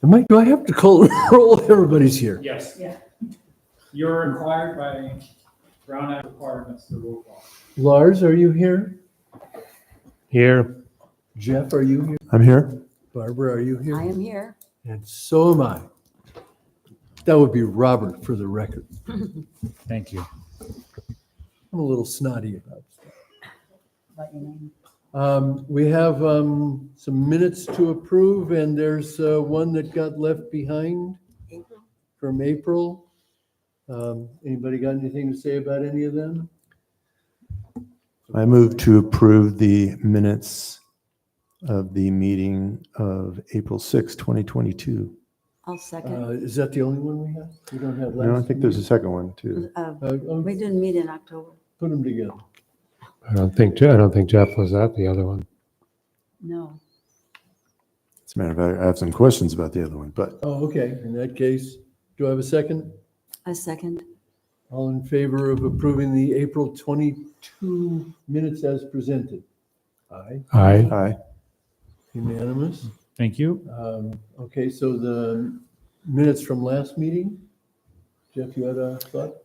Do I have to call roll? Everybody's here. Yes. Yeah. You're required by Brown Act requirements to roll call. Lars, are you here? Here. Jeff, are you here? I'm here. Barbara, are you here? I am here. And so am I. That would be Robert for the record. Thank you. I'm a little snotty about stuff. About your name. We have some minutes to approve, and there's one that got left behind April? from April. Anybody got anything to say about any of them? I move to approve the minutes of the meeting of April 6, 2022. I'll second. Is that the only one we have? We don't have last? No, I think there's a second one too. We didn't meet in October. Put them together. I don't think Jeff was at the other one. No. As a matter of fact, I have some questions about the other one, but Oh, okay. In that case, do I have a second? A second. All in favor of approving the April 22 minutes as presented? Aye. Aye. aye. Unanimous. Thank you. Okay, so the minutes from last meeting? Jeff, you had a thought?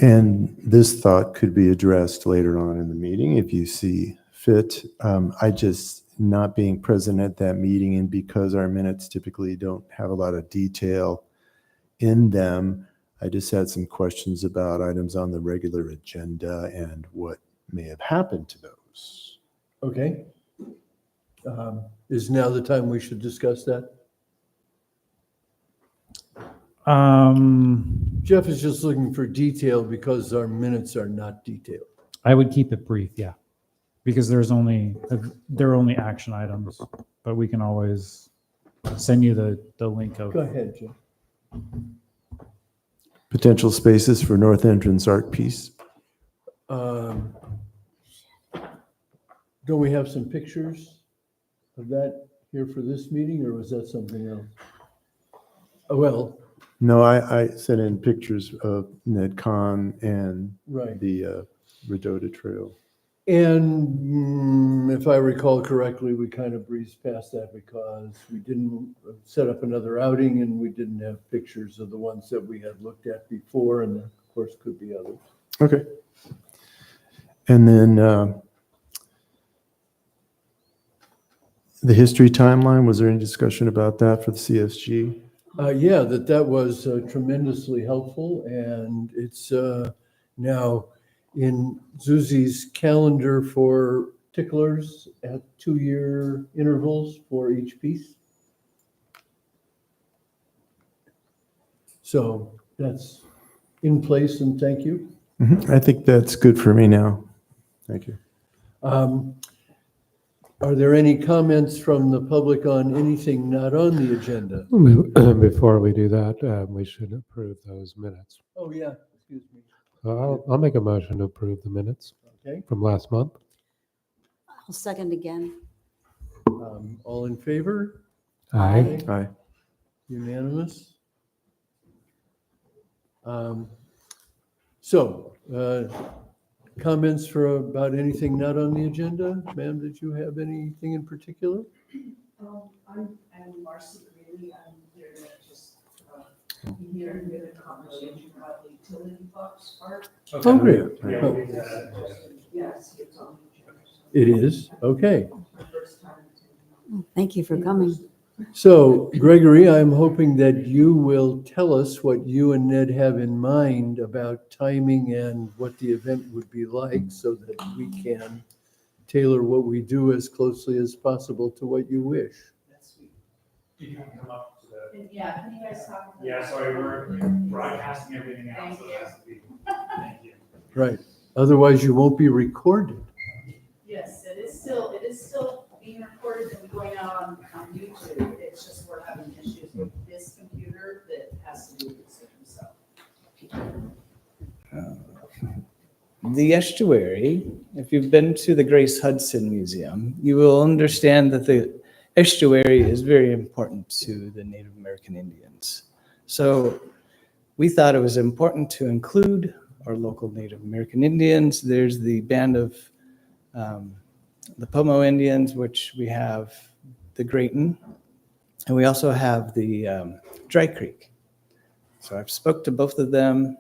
And this thought could be addressed later on in the meeting if you see fit. I just, not being present at that meeting, and because our minutes typically don't have a lot of detail in them, I just had some questions about items on the regular agenda and what may have happened to those. Okay. Is now the time we should discuss that? Jeff is just looking for detail because our minutes are not detailed. I would keep it brief, yeah, because they're only action items, but we can always send you the link of. Go ahead, Jeff. Potential spaces for North Entrance art piece. Don't we have some pictures of that here for this meeting, or was that something else? Oh, well, No, I sent in pictures of Ned Kahn and right. the Redota Trail. And if I recall correctly, we kind of breezed past that because we didn't set up another outing and we didn't have pictures of the ones that we had looked at before, and there, of course, could be others. Okay. And then the history timeline, was there any discussion about that for the CSG? Yeah, that was tremendously helpful, and it's now in Zuzi's calendar for ticklers at 2-year intervals for each piece. So that's in place, and thank you. I think that's good for me now. Thank you. Are there any comments from the public on anything not on the agenda? Before we do that, we should approve those minutes. Oh, yeah, excuse me. So I'll make a motion to approve the minutes Okay, from last month. I'll second again. all in favor? Aye. Aye. Unanimous? So, comments about anything not on the agenda? Ma'am, did you have anything in particular? I'm Marcy Greeley. I'm here to just be here and give a conversation about the utility box part. Oh, great. Yes, it's on the agenda. It is, okay. My first time. Thank you for coming. So Gregory, I'm hoping that you will tell us what you and Ned have in mind about timing and what the event would be like so that we can tailor what we do as closely as possible to what you wish. That's sweet. You can come up to the. Yeah, can you guys talk? Yeah, sorry, we're broadcasting everything out, so it has to be. Thank you. Right. Otherwise you won't be recorded. Yes, it is still being recorded and going out on YouTube. It's just we're having issues with this computer that has to do with the system, so. The estuary, if you've been to the Grace Hudson Museum, you will understand that the estuary is very important to the Native American Indians. So we thought it was important to include our local Native American Indians. There's the band of the Pomo Indians, which we have the Grayton, And we also have the Dry Creek. So I've spoke to both of them.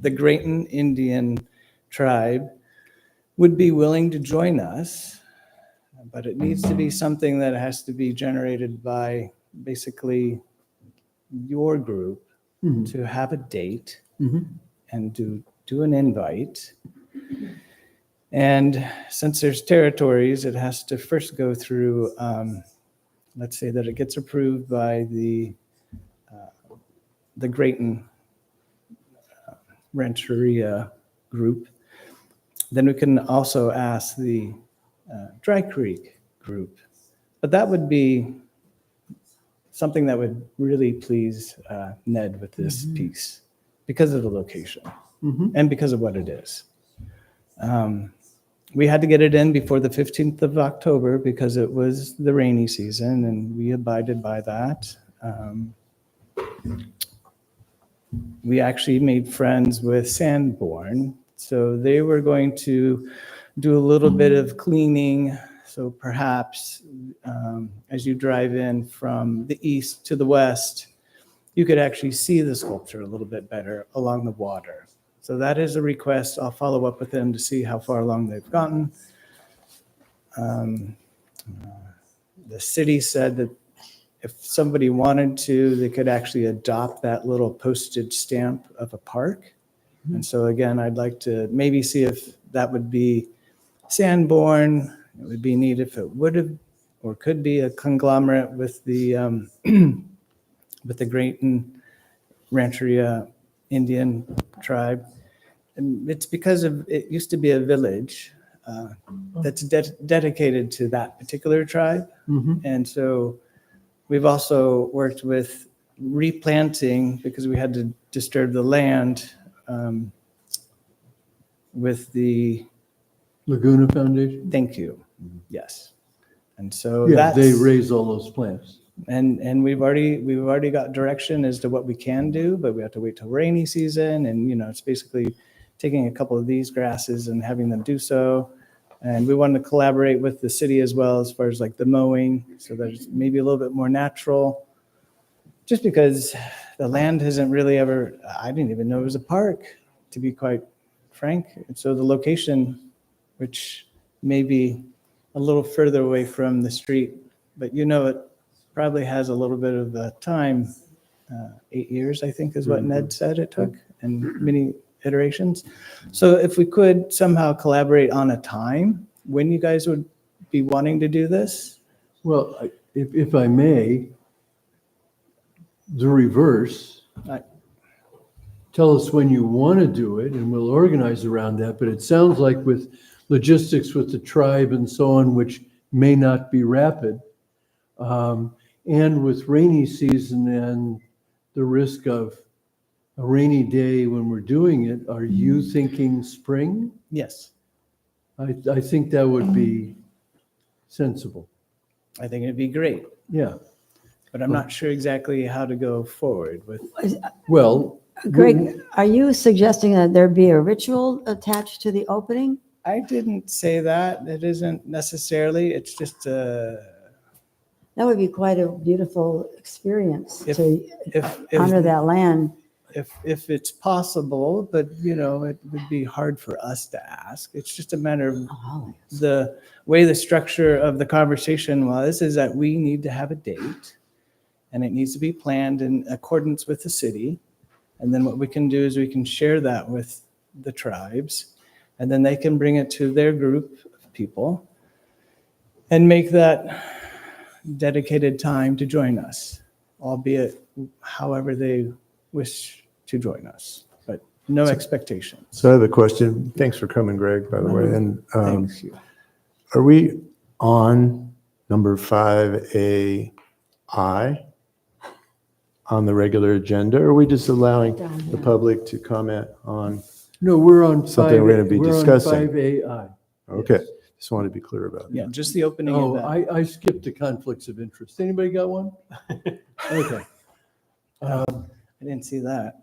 The Grayton Indian tribe would be willing to join us, but it needs to be something that has to be generated by basically your group Mhm. to have a date Mhm. and do an invite. And since there's territories, it has to first go through, let's say that it gets approved by the Grayton Rancheria group. Then we can also ask the Dry Creek group. But that would be something that would really please Ned with this piece because of the location Mhm. and because of what it is. We had to get it in before the 15th of October because it was the rainy season, and we abided by that. We actually made friends with Sanborn, so they were going to do a little bit of cleaning. So perhaps as you drive in from the east to the west, you could actually see the sculpture a little bit better along the water. So that is a request. I'll follow up with them to see how far along they've gotten. The city said that if somebody wanted to, they could actually adopt that little postage stamp of a park. And so again, I'd like to maybe see if that would be Sanborn. It would be neat if it would have or could be a conglomerate with the Grayton Rancheria Indian tribe. And it's because of, it used to be a village that's dedicated to that particular tribe. Mhm. And so we've also worked with replanting because we had to disturb the land with the, Laguna Foundation? thank you, yes. And so Yeah, that's. they raise all those plants. And we've already got direction as to what we can do, but we have to wait till rainy season. And, you know, it's basically taking a couple of these grasses and having them do so. And we want to collaborate with the city as well as far as like the mowing, so that it's maybe a little bit more natural. Just because the land hasn't really ever, I didn't even know it was a park, to be quite frank. And so the location, which may be a little further away from the street, but you know, it probably has a little bit of a time, 8 years, I think is what Ned said it took, and many iterations. So if we could somehow collaborate on a time when you guys would be wanting to do this. Well, if I may, the reverse. I- Tell us when you want to do it and we'll organize around that. But it sounds like with logistics with the tribe and so on, which may not be rapid, and with rainy season and the risk of a rainy day when we're doing it, are you thinking spring? Yes, I think that would be sensible. I think it'd be great, Yeah. but I'm not sure exactly how to go forward with. Well, Greg, are you suggesting that there be a ritual attached to the opening? I didn't say that. It isn't necessarily. It's just That would be quite a beautiful experience If- to if honor that land. if it's possible, but you know, it would be hard for us to ask. It's just a matter of Oh, the way the structure of the conversation was, is that we need to have a date and it needs to be planned in accordance with the city. And then what we can do is we can share that with the tribes, and then they can bring it to their group of people and make that dedicated time to join us, albeit however they wish to join us, but no expectations. So I have a question. Thanks for coming, Greg, by the way. And Thank you. are we on number 5AI on the regular agenda? Or are we just allowing Down the here. public to comment on? no, we're on Something we're gonna be discussing. 5AI. Okay, Yes. just wanted to be clear about that. Yeah, just the opening of Oh, that. I skipped the conflicts of interest. Anybody got one? Okay. I didn't see that.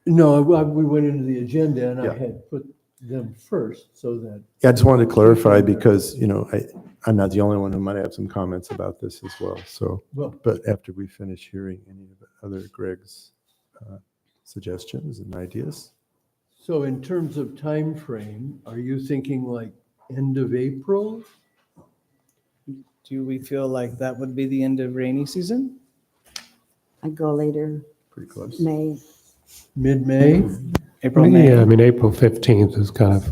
No, we went into the agenda and I Yeah. had put them first so that, Yeah, I just wanted to clarify because, I'm not the only one who might have some comments about this as well. So, well, but after we finish hearing any of the other Greg's suggestions and ideas. so in terms of time frame, are you thinking like end of April? Do we feel like that would be the end of rainy season? I'd go later, Pretty close. May. Mid-May? April, Yeah, May? I mean, April 15th is kind of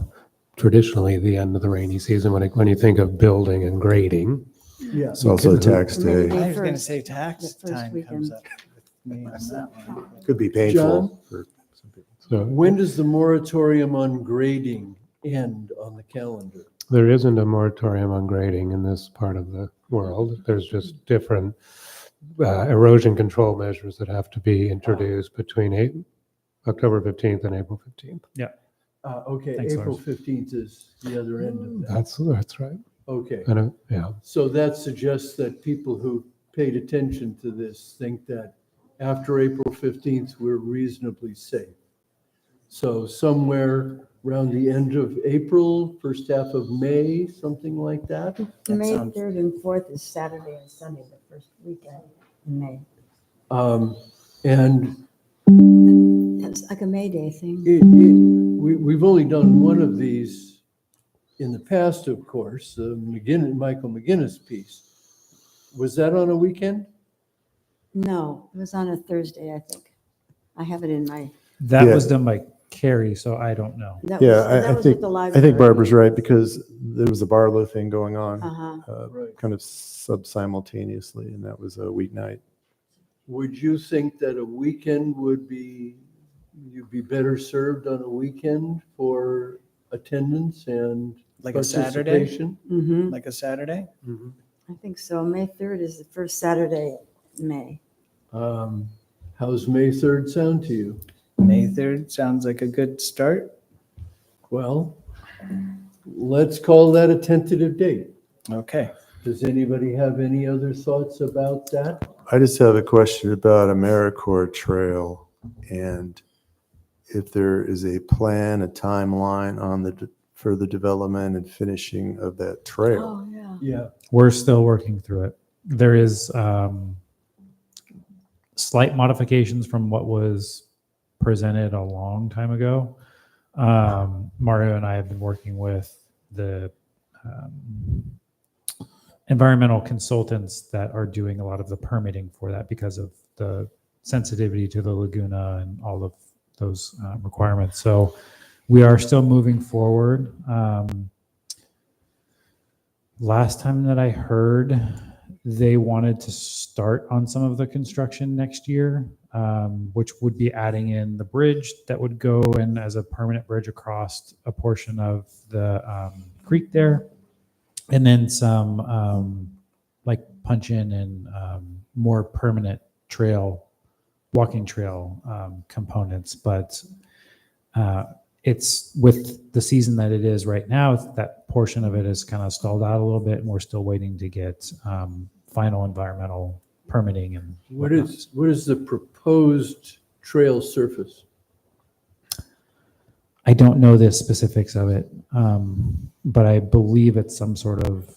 traditionally the end of the rainy season when you think of building and grading. Yeah. It's also a tax Maybe day. I was gonna first, say tax the first time comes weekend. up with me on that one. Could be painful John? for some people. So When does the moratorium on grading end on the calendar? there isn't a moratorium on grading in this part of the world. There's just different erosion control measures that have to be introduced between October 15th and April 15th. Okay, Thanks, April Lars. 15th is the other end of that. That's right. Okay, Yeah. so that suggests that people who paid attention to this think that after April 15th, we're reasonably safe. So somewhere around the end of April, first half of May, something like that? May sounds- 3rd and 4th is Saturday and Sunday, the first weekend in May. And It's like a May Day thing. we've only done one of these in the past, of course, the Michael McGinnis piece. Was that on a weekend? No, it was on a Thursday, I think. I have it in my, That Yeah. was done by Carrie, so I don't know. that was, Yeah, that I was think, at the I library. think Barbara's right because there was a Barlow thing going on Uh-huh. Right. kind of simultaneously, and that was a weeknight. Would you think that a weekend would be, you'd be better served on a weekend for attendance and Like a Saturday? participation? Mm-hmm. Like a Saturday? I think so. May 3rd is the first Saturday in May. How's May 3rd sound to you? May 3rd sounds like a good start. Well, let's call that a tentative date. Okay. Does anybody have any other thoughts about that? I just have a question about AmeriCorps Trail and if there is a plan, a timeline on the further development and finishing of that trail. Oh, yeah. Yeah, We're still working through it. There is slight modifications from what was presented a long time ago. Mario and I have been working with the environmental consultants that are doing a lot of the permitting for that because of the sensitivity to the laguna and all of those requirements. So we are still moving forward. Last time that I heard, they wanted to start on some of the construction next year, which would be adding in the bridge that would go in as a permanent bridge across a portion of the creek there. And then some like punch in and more permanent walking trail components. But it's with the season that it is right now, that portion of it is kind of stalled out a little bit, and we're still waiting to get final environmental permitting. And what is the proposed trail surface? I don't know the specifics of it, but I believe it's some sort of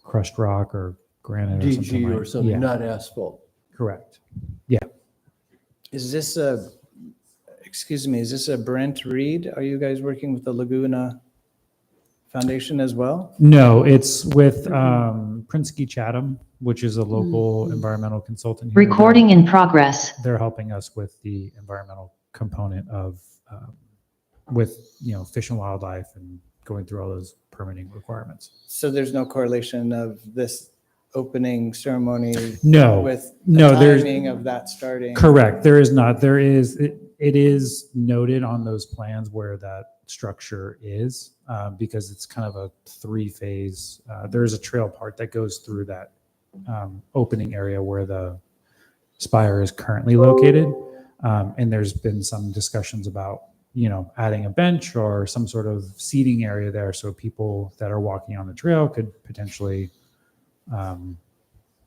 crushed rock or granite or something. DG or something, Yeah, not asphalt? correct. Is this is this a Brent Reed? Are you guys working with the Laguna Foundation as well? No, it's with Prinsky Chatham, which is a local environmental consultant here. Recording in progress. They're helping us with the environmental component of with Fish and Wildlife and going through all those permitting requirements. So there's no correlation of this opening ceremony No, with no, the there's timing of that starting? correct. There is not. There is. It is noted on those plans where that structure is because it's kind of a three-phase. There is a trail part that goes through that opening area where the Spire is currently located, and there's been some discussions about adding a bench or some sort of seating area there so people that are walking on the trail could potentially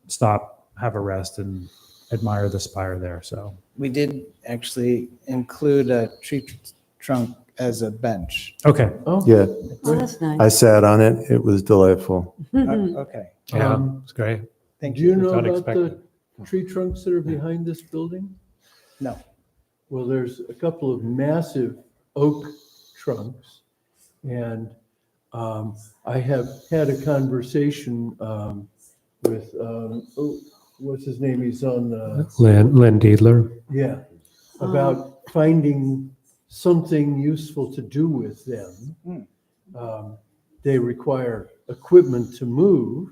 stop, have a rest, and admire the Spire there. So We did actually include a tree trunk as a bench. Okay. Oh, Yeah, Oh, that's I nice. sat on it. It was delightful. Okay, Yeah, Um, it's great. thank do you you. know It's about the unexpected. tree trunks that are behind this building? No. Well, there's a couple of massive oak trunks, and I have had a conversation with, what's his name? He's on, Lynn Diedler. yeah, about finding something useful to do with them. They require equipment to move,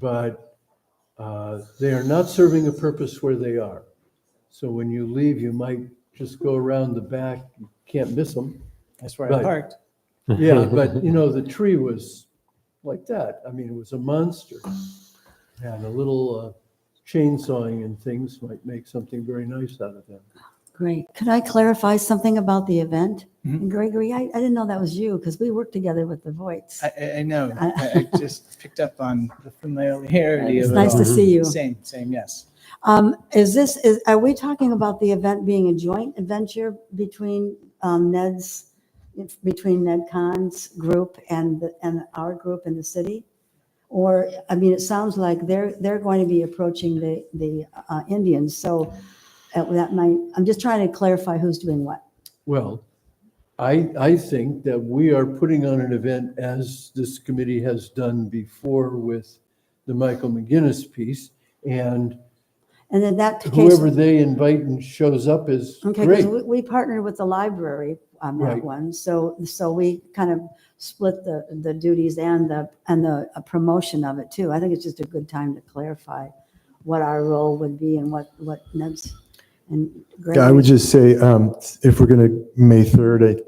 but they are not serving a purpose where they are. So when you leave, you might just go around the back. You can't miss them. That's where I Right. parked. Yeah, but you know, the tree was like that. I mean, it was a monster. And a little chainsawing and things might make something very nice out of them. Great. Could I clarify something about the event? Gregory, I didn't know that was you because we worked together with the Voights. I know. I just picked up on the familiarity It's of it nice to all. see you. Same, yes. Are we talking about the event being a joint venture between Ned Kahn's group and our group in the city? Or, I mean, it sounds like they're going to be approaching the Indians, so that might, I'm just trying to clarify who's doing what. Well, I think that we are putting on an event, as this committee has done before with the Michael McGinnis piece, and And in that case, whoever they invite and shows up is okay, great. because we partnered with the library on that Right. one, so we kind of split the duties and the promotion of it too. I think it's just a good time to clarify what our role would be and what Ned's and Yeah, I would Gregory's. just say, if we're going to, May 3rd,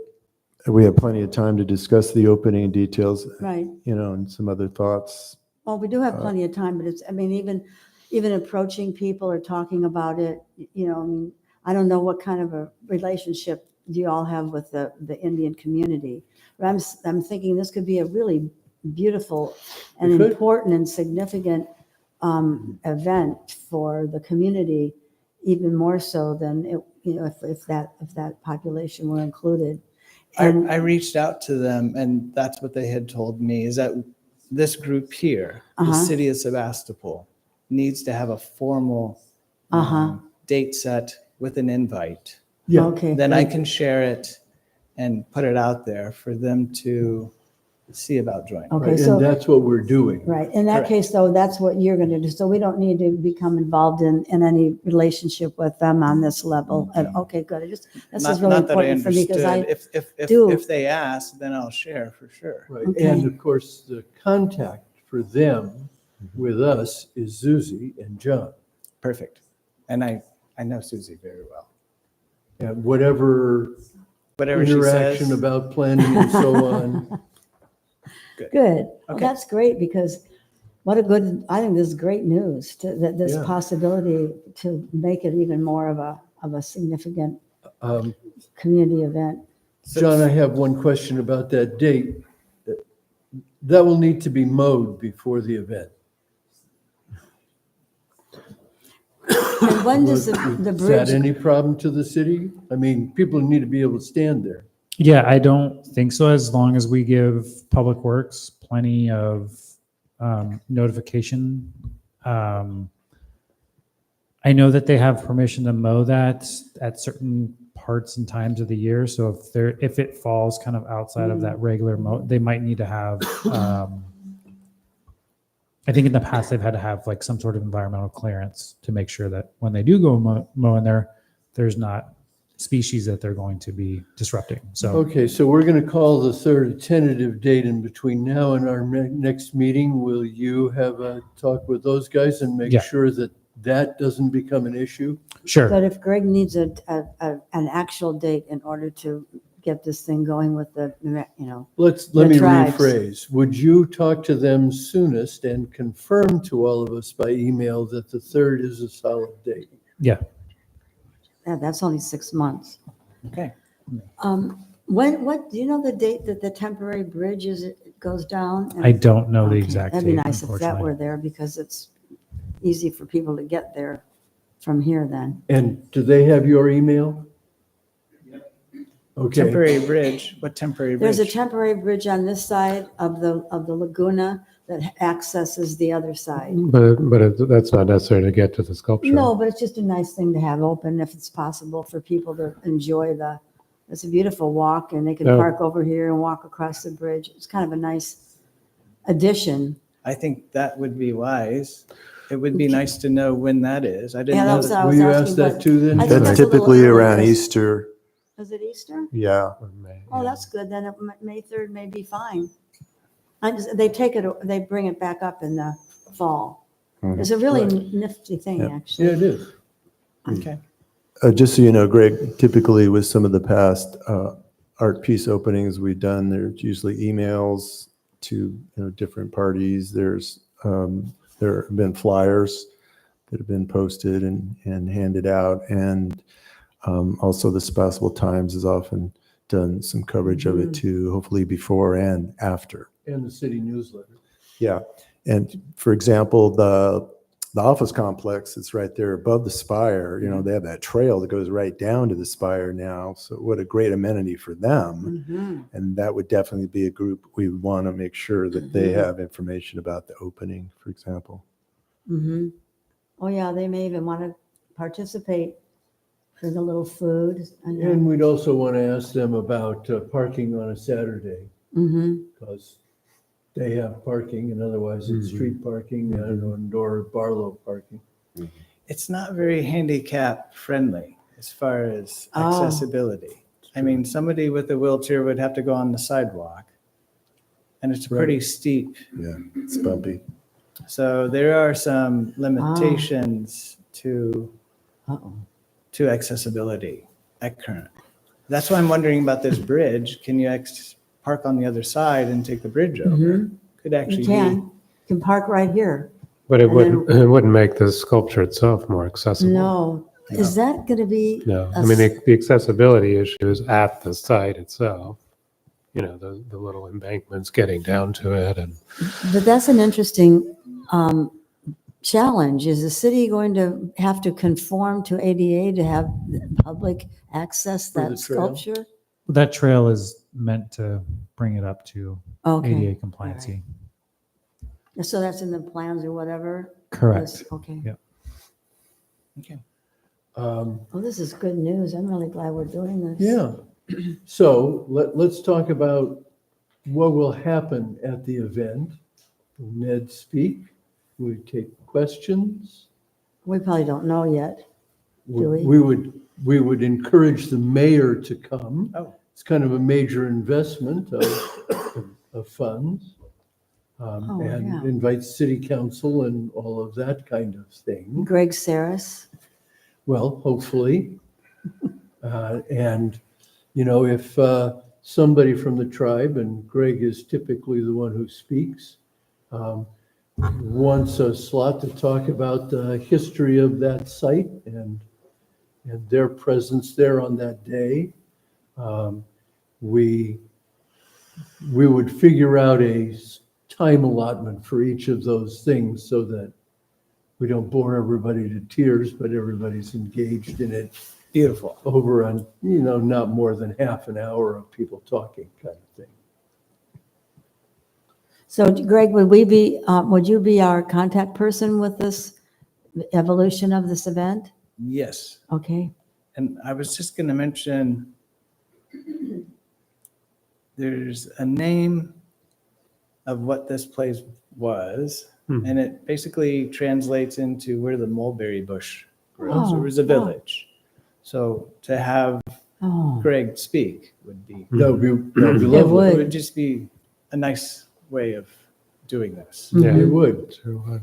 we have plenty of time to discuss the opening details, Right. and some other thoughts. Well, we do have plenty of time, but it's, I mean, even approaching people or talking about it, I mean, I don't know what kind of a relationship do you all have with the Indian community. But I'm thinking this could be a really beautiful and It could. important and significant event for the community, even more so than if that population were included. And I reached out to them, and that's what they had told me, is that this group here, the Uh-huh. city of Sebastopol, needs to have a formal date set with an invite. Yeah. okay, Then I can share it and put it out there for them to see about joining. okay, Right, so. and that's what we're doing. Right, in that Correct. case, though, that's what you're gonna do, so we don't need to become involved in any relationship with them on this level. And, okay, good, this is really Not that I important for me, because understood. I do- If they ask, then I'll share for sure. Right, Okay. and of course, the contact for them with us is Susie and John. Perfect. And I know Susie very well. And whatever Whatever she interaction says. about planning and so on. good, well, Okay. that's great, because I think this is great news, that this Yeah. possibility to make it even more of a significant Um, community event. John, I have one question about that date. That will need to be mowed before the event. And when does the Is that bridge, any problem to the city? I mean, people need to be able to stand there. Yeah, I don't think so, as long as we give Public Works plenty of notification. I know that they have permission to mow that at certain parts and times of the year. So if it falls kind of outside of that regular mow, they might need to have, I think in the past they've had to have like some sort of environmental clearance to make sure that when they do go mow in there, there's not species that they're going to be disrupting. So Okay, so we're going to call the 3rd a tentative date, and between now and our next meeting, will you have a talk with those guys and make Yeah. sure that that doesn't become an issue? sure. but if Greg needs an actual date in order to get this thing going with let Let me tribes. rephrase. Would you talk to them soonest and confirm to all of us by email that the 3rd is a solid date? Yeah. Yeah, that's only 6 months. Okay. What, do you know the date that the temporary bridge goes down? I don't know the Okay, exact that'd be date, nice if that unfortunately. were there, because it's easy for people to get there from here then. And do they have your email? Okay, Temporary bridge, what temporary bridge? There's a temporary bridge on this side of the laguna that accesses the other side. That's not necessary to get to the sculpture. No, but it's just a nice thing to have open if it's possible for people to enjoy it's a beautiful walk and they can Yeah. park over here and walk across the bridge. It's kind of a nice addition. I think that would be wise. It would be nice to know when that is. I Yeah, didn't know that's that. what I will was you asking, ask that but- too then? I think That's that's a little typically around early. Easter. Is it Easter? Yeah. Oh, that's good. Then May 3rd may be fine. They bring it back up in the fall. Mhm. It's a really Right. nifty thing, Yeah. Yeah, actually. it is. Okay. Just so you know, Greg, typically with some of the past art piece openings we've done, there's usually emails to different parties. There have been flyers that have been posted and handed out, and also the Sebastopol Times has often done some coverage of it too, hopefully before and after. And the city newsletter. Yeah, and for example, the office complex that's right there above the Spire, they have that trail that goes right down to the Spire now. So what a great amenity for them. Mhm. And that would definitely be a group we would want to make sure that they have information about the opening, for example. Mhm. Oh, yeah, they may even want to participate for the little food. And we'd also want to ask them about parking on a Saturday, Mhm. because they have parking, and otherwise it's street parking and indoor Barlow parking. It's not very handicap friendly as far as Oh. accessibility. I mean, somebody with a wheelchair would have to go on the sidewalk. And it's pretty steep. Yeah, it's bumpy. So there are some limitations Uh-oh. to accessibility at current. That's why I'm wondering about this bridge. Can you park on the other side and take the bridge over? Could You actually can. be. You can park right here. But it And then- wouldn't make the sculpture itself more accessible. No. Is that going to be? No, a I mean, the accessibility issue is at the site itself. The little embankments getting down to it and. But that's an interesting challenge. Is the city going to have to conform to ADA to have public access For that the trail? sculpture? That trail is meant to bring it up to Okay. ADA compliancy. So that's in the plans or whatever? Correct. Okay. Yeah. Okay. Um, Well, this is good news. I'm really glad we're doing this. Yeah, so let's talk about what will happen at the event. Will Ned speak? We take questions. We probably don't know yet. Do we? We would encourage the mayor to come. Oh. It's kind of a major investment of funds. And yeah. invite city council and all of that kind of thing. Greg Saris. Well, hopefully. And, if somebody from the tribe, and Greg is typically the one who speaks, wants a slot to talk about the history of that site and their presence there on that day, we would figure out a time allotment for each of those things so that we don't bore everybody to tears, but everybody's engaged in it Beautiful. over on, not more than half an hour of people talking kind of thing. So Greg, would you be our contact person with this evolution of this event? Yes. Okay. And I was just going to mention, there's a name of what this place was, and it basically translates into where the mulberry bush grows. Oh, It was a wow. village. So to have Oh, Greg speak would be, That would be It lovely. would. it would just be a nice way of doing this. Yeah. It would. So,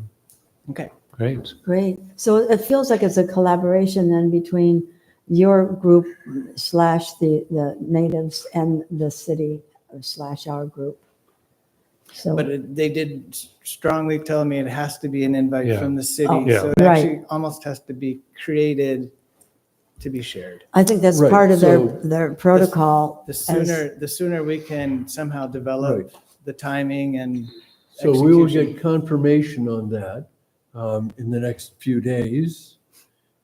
Okay. great. great. So it feels like it's a collaboration then between your group / the natives and the city / our group. So, But they did strongly tell me it has to be an invite Yeah. from the city. Oh, yeah. So it Right. actually almost has to be created to be shared. I think that's Right, part of so their protocol. The as- sooner we can somehow develop Right. the timing and So we will execution. get confirmation on that in the next few days,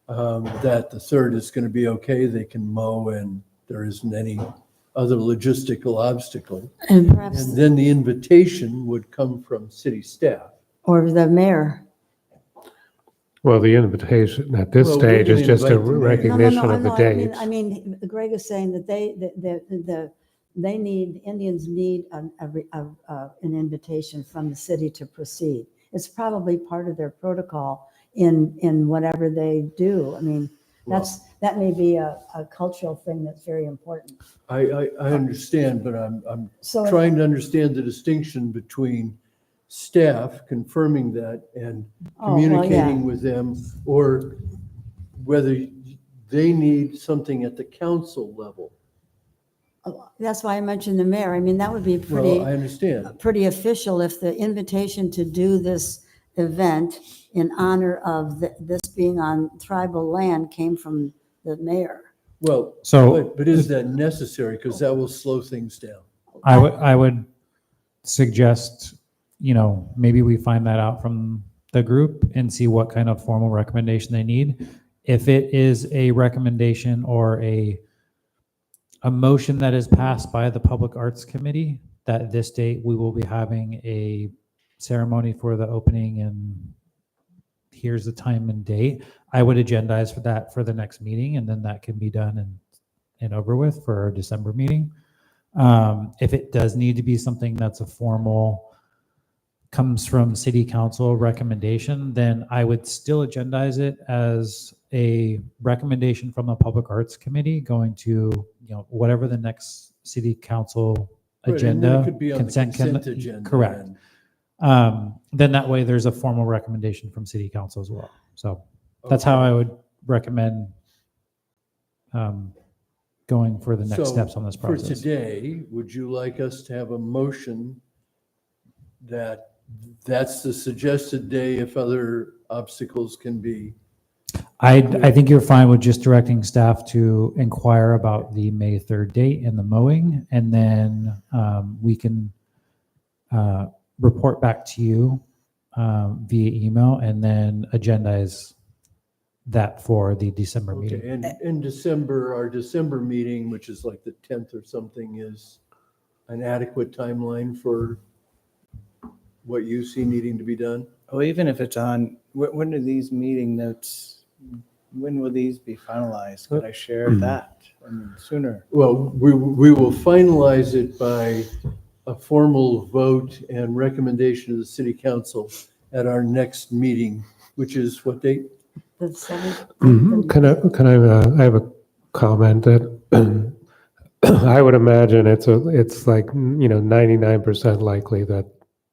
that the 3rd is going to be okay. They can mow and there isn't any other logistical obstacle. And perhaps, And then the invitation would come from city staff. or the mayor. Well, the invitation at this Well, we stage can is just a invite the mayor. No, recognition of the no, date. I mean, Greg is saying that they need, Indians need an invitation from the city to proceed. It's probably part of their protocol in whatever they do. I mean, that may be a cultural thing that's very important. I understand, but I'm So trying to understand the distinction between staff confirming that and Oh, well, yeah. communicating with them, or whether they need something at the council level. That's why I mentioned the mayor. I mean, that would be Well, I understand. pretty official if the invitation to do this event in honor of this being on tribal land came from the mayor. Well, So but is that necessary? Because that will slow things down. I would suggest, maybe we find that out from the group and see what kind of formal recommendation they need. If it is a recommendation or a motion that is passed by the Public Arts Committee, that this date we will be having a ceremony for the opening and here's the time and date, I would agendize for that for the next meeting, and then that can be done and over with for our December meeting. If it does need to be something that's a formal, comes from city council recommendation, then I would still agendize it as a recommendation from the Public Arts Committee going to, whatever the next city council Right, and then it agenda. could be on the consent agenda. Correct. and- Then that way there's a formal recommendation from city council as well. So that's how I would recommend going for the next So, steps on this For process. today, would you like us to have a motion that's the suggested day if other obstacles can be? I think you're fine with just directing staff to inquire about the May 3rd date and the mowing, and then we can report back to you via email and then agendize that for the December Okay, meeting. and in December, our December meeting, which is like the 10th or something, is an adequate timeline for what you see needing to be done? Well, even if it's on, when are these meeting notes, when will these be finalized? Could I share that? I mean, sooner. Well, we will finalize it by a formal vote and recommendation of the city council at our next meeting, which is what date? The 7th. I have a comment that I would imagine it's like, 99% likely that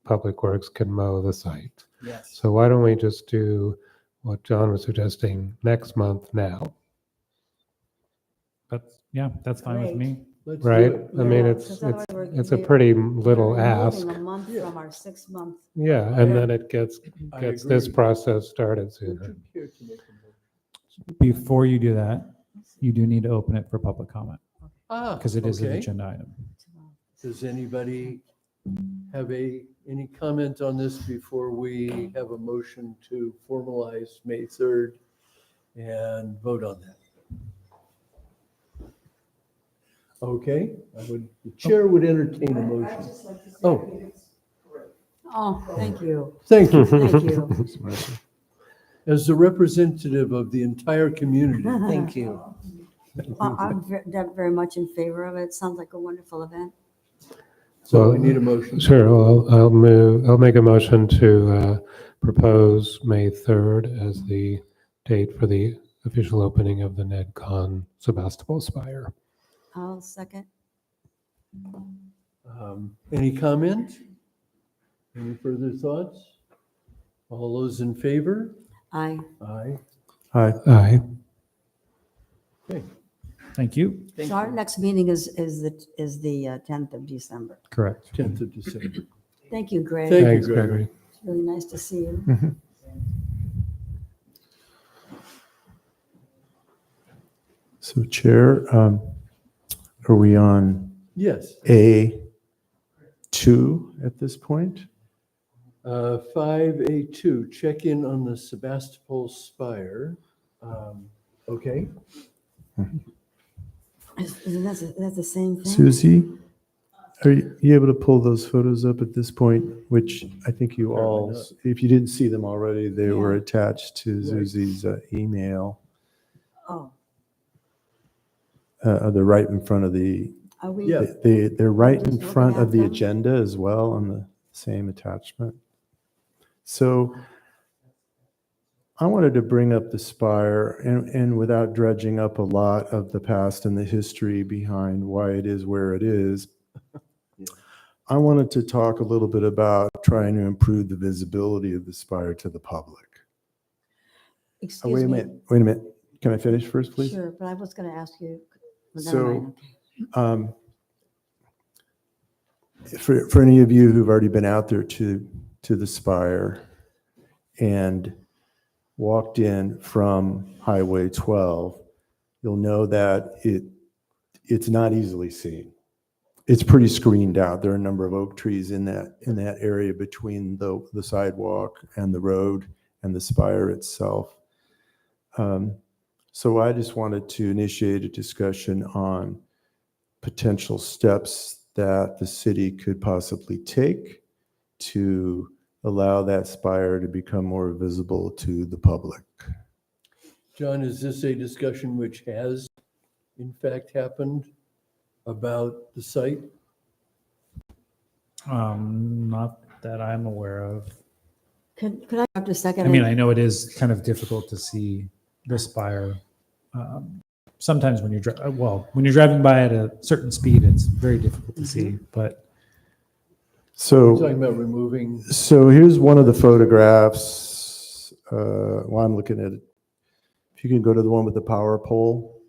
Public Works can mow the site. Yes. So why don't we just do what John was suggesting next month now, But yeah, that's fine with Great. me. Let's do right? it. I mean, Yeah, it's, 'cause otherwise it's a pretty little we're ask. removing a month from our 6-month. Yeah, and then it gets I this agree. process started Would sooner. you care to make a motion? Before you do that, you do need to open it for public comment because it is an Okay. agenda item. Does anybody have any comment on this before we have a motion to formalize May 3rd and vote on that? Okay, the chair would entertain a motion. Oh, Oh, thank you. thank you. Thank you. As the representative of the entire community, Thank you. I'm very much in favor of it. Sounds like a wonderful event. so I need a motion. Sure, well, I'll make a motion to propose May 3rd as the date for the official opening of the Ned Kahn Sebastopol Spire. I'll second. Any comment? Any further thoughts? All those in favor? Aye. Aye. Hi. Aye. Okay. Thank you. So our next meeting is the 10th of December. Correct. 10th of December. Thank you, Greg. Thank you, Thanks, Gregory. Gregory. It's really nice to see you. So Chair, are we on Yes. A2 at this point? 5A2, check in on the Sebastopol Spire. Okay, Isn't that the same thing? Susie, are you able to pull those photos up at this point? Which I think you all, Apparently if you didn't see them already, they were Yeah. attached to Right. Susie's email. Oh, They're right in front of the, are we? Yeah. they're right in Just looking front of at the them? agenda as well on the same attachment. So I wanted to bring up the Spire and without dredging up a lot of the past and the history behind why it is where it is, Yeah. I wanted to talk a little bit about trying to improve the visibility of the Spire to the public. Excuse Wait a me. minute. Can I finish first, please? Sure, but I was going to ask you. but never So, mind, okay. For any of you who've already been out there to the Spire and walked in from Highway 12, you'll know that it's not easily seen. It's pretty screened out. There are a number of oak trees in that area between the sidewalk and the road and the Spire itself. So I just wanted to initiate a discussion on potential steps that the city could possibly take to allow that Spire to become more visible to the public. John, is this a discussion which has in fact happened about the site? Not that I'm aware of. Could I have just a second? I mean, I know it is kind of difficult to see the Spire. Sometimes when when you're driving by at a certain speed, it's very difficult to see. But We're So talking about removing, So here's one of the photographs. While I'm looking at it, if you can go to the one with the power pole.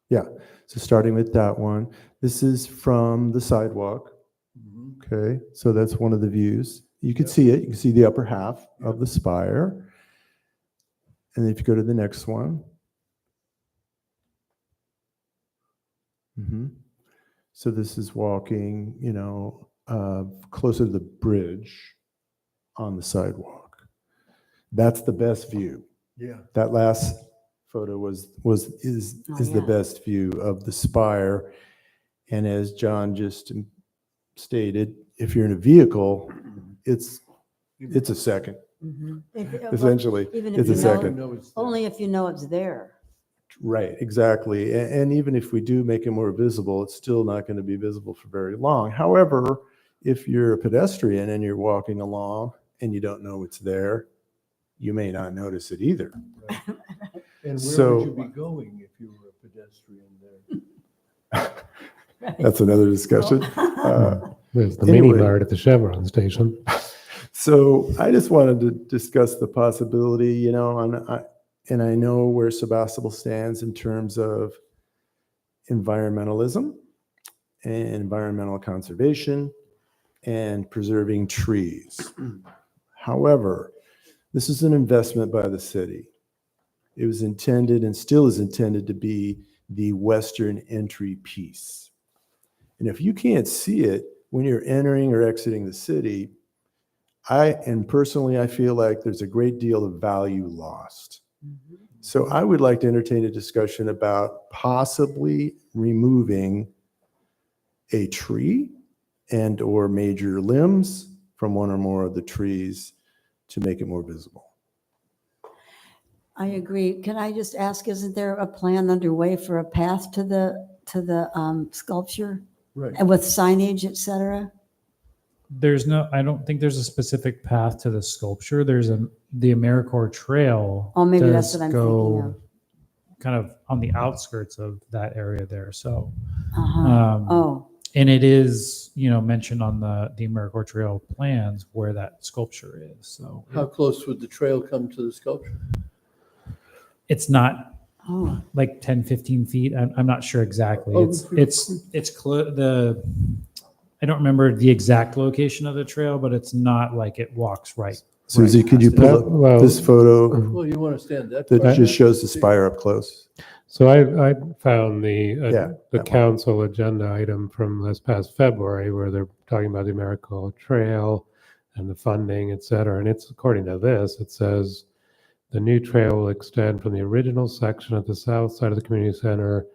Yeah, so starting with that one. This is from the sidewalk. Mhm. Okay, so that's one of the views. You can see it. You can see the upper half of the Spire. And if you go to the next one. Mhm. So this is walking, closer to the bridge on the sidewalk. That's the best view. yeah, That last photo is the yeah. best view of the Spire. And as John just stated, if you're in a vehicle, it's a second. Mhm. Essentially, even if it's a you know- second. No, it's there. Only if you know it's there. Right, exactly. And even if we do make it more visible, it's still not going to be visible for very long. However, if you're a pedestrian and you're walking along and you don't know it's there, you may not notice it either. And where So- would you be going if you were a pedestrian there? That's another discussion. There's the Anyway. mini mart at the Chevron station. So I just wanted to discuss the possibility, and I know where Sebastopol stands in terms of environmentalism and environmental conservation and preserving trees. However, this is an investment by the city. It was intended and still is intended to be the western entry piece. And if you can't see it when you're entering or exiting the city, personally, I feel like there's a great deal of value lost. So I would like to entertain a discussion about possibly removing a tree and or major limbs from one or more of the trees to make it more visible. I agree. Can I just ask, isn't there a plan underway for a path to the sculpture Right. and with signage, et cetera? I don't think there's a specific path to the sculpture. The AmeriCorps Trail. Oh, maybe that's does what I'm go thinking of. Kind of on the outskirts of that area there. So, Uh-huh. Oh, and it is, mentioned on the AmeriCorps Trail plans where that sculpture is. So How close would the trail come to the sculpture? it's not oh, like 10, 15 feet. I'm not sure exactly. Oh, I don't remember the exact location of the trail, but it's not like it walks right. Susie, could you pull up Well, this photo Well, you want to stand that that far just back shows to the see. Spire up close? So I found Yeah, the that one. council agenda item from this past February where they're talking about the AmeriCorps Trail and the funding, et cetera. And it's according to this, it says the new trail will extend from the original section at the south side of the community center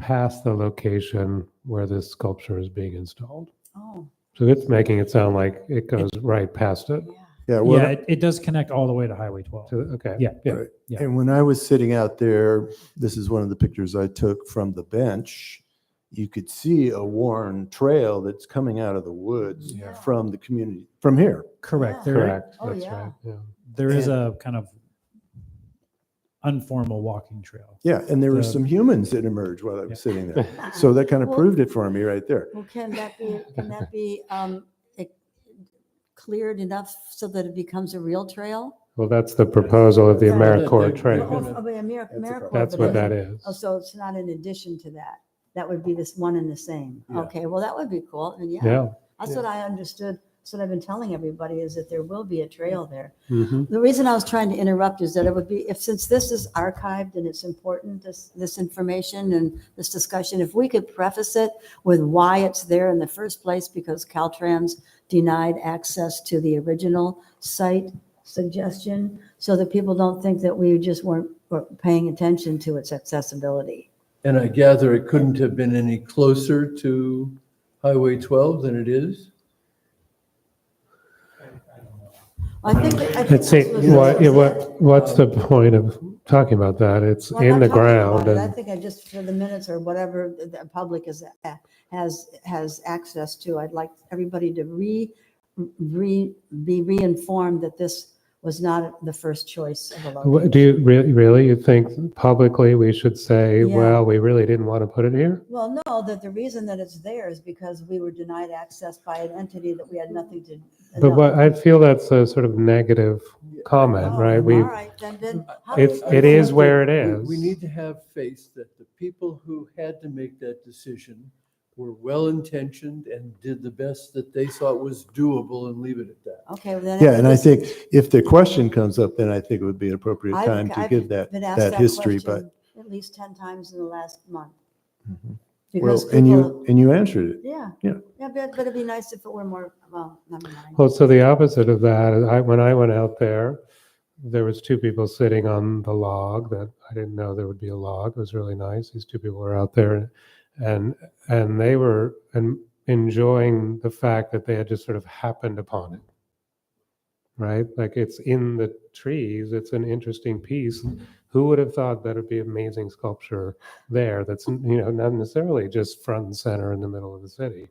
past the location where this sculpture is being installed. Oh, So it's making it sound like it goes right past it. yeah. Yeah, well, Yeah, it does connect all the way to Highway 12. Okay. Yeah. right. Yeah. And when I was sitting out there, this is one of the pictures I took from the bench. You could see a worn trail that's coming out of the woods Yeah. from the community, from here. Correct. Yeah. There, Correct. Oh, That's yeah. right. Yeah. there is And- a kind of informal walking trail. Yeah, and there were The- some humans that emerged while I was Yeah. sitting there. So that kind of Well- proved it for me right there. Well, can that be cleared enough so that it becomes a real trail? Well, that's the proposal of the Yeah. AmeriCorps They're trail. gonna- Oh, That's a AmeriCorps. That's but what it- that is. Oh, so it's not in addition to that. That would be this one and the same. Yeah. Okay, well, that would be cool. And yeah, Yeah. that's what I understood. That's what I've been telling everybody is that there will be a trail there. Mhm. The reason I was trying to interrupt is that it would be, if, since this is archived and it's important, this information and this discussion, if we could preface it with why it's there in the first place, because Caltrans denied access to the original site suggestion, so that people don't think that we just weren't paying attention to its accessibility. And I gather it couldn't have been any closer to Highway 12 than it is? I think Let's see, that's what- what's the point of talking about that? It's Well, I'm in not the talking ground about it. I and think I just, for the minutes or whatever the public has access to, I'd like everybody to be re-informed that this was not the first choice of a location. do you really, you think publicly we should say, Yeah. well, we really didn't want to put it here? Well, no, that the reason that it's there is because we were denied access by an entity that we had nothing to. But what, I feel that's a sort of negative comment, Oh, right? all We, right, then how do we- it is where it We is. need to have faith that the people who had to make that decision were well-intentioned and did the best that they thought was doable and leave it at that. Okay, well, then. Yeah, and I think if the question comes up, then I think it would be an appropriate time to I've give that, been asked that history, but. question At least 10 times in the last month. Mhm. Because Well, and people, you answered it. yeah. Yeah. Yeah, but it'd be nice if it were more, well, never mind. Well, so the opposite of that, when I went out there, there was two people sitting on the log that I didn't know there would be a log. It was really nice. These two people were out there and they were enjoying the fact that they had just sort of happened upon it. Right? Like it's in the trees. It's an interesting piece. Who would have thought that would be amazing sculpture there? That's, not necessarily just front and center in the middle of the city.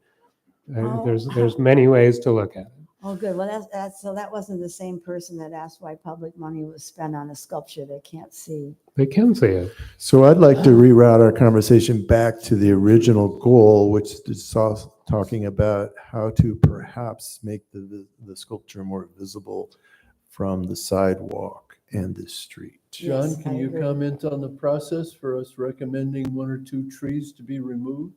Oh. There's many ways to look at it. Oh, good. Well, so that wasn't the same person that asked why public money was spent on a sculpture they can't see. They can see it. So I'd like to reroute our conversation back to the original goal, which is talking about how to perhaps make the sculpture more visible from the sidewalk and the street. John, Yes, can I you agree. comment on the process for us recommending one or two trees to be removed?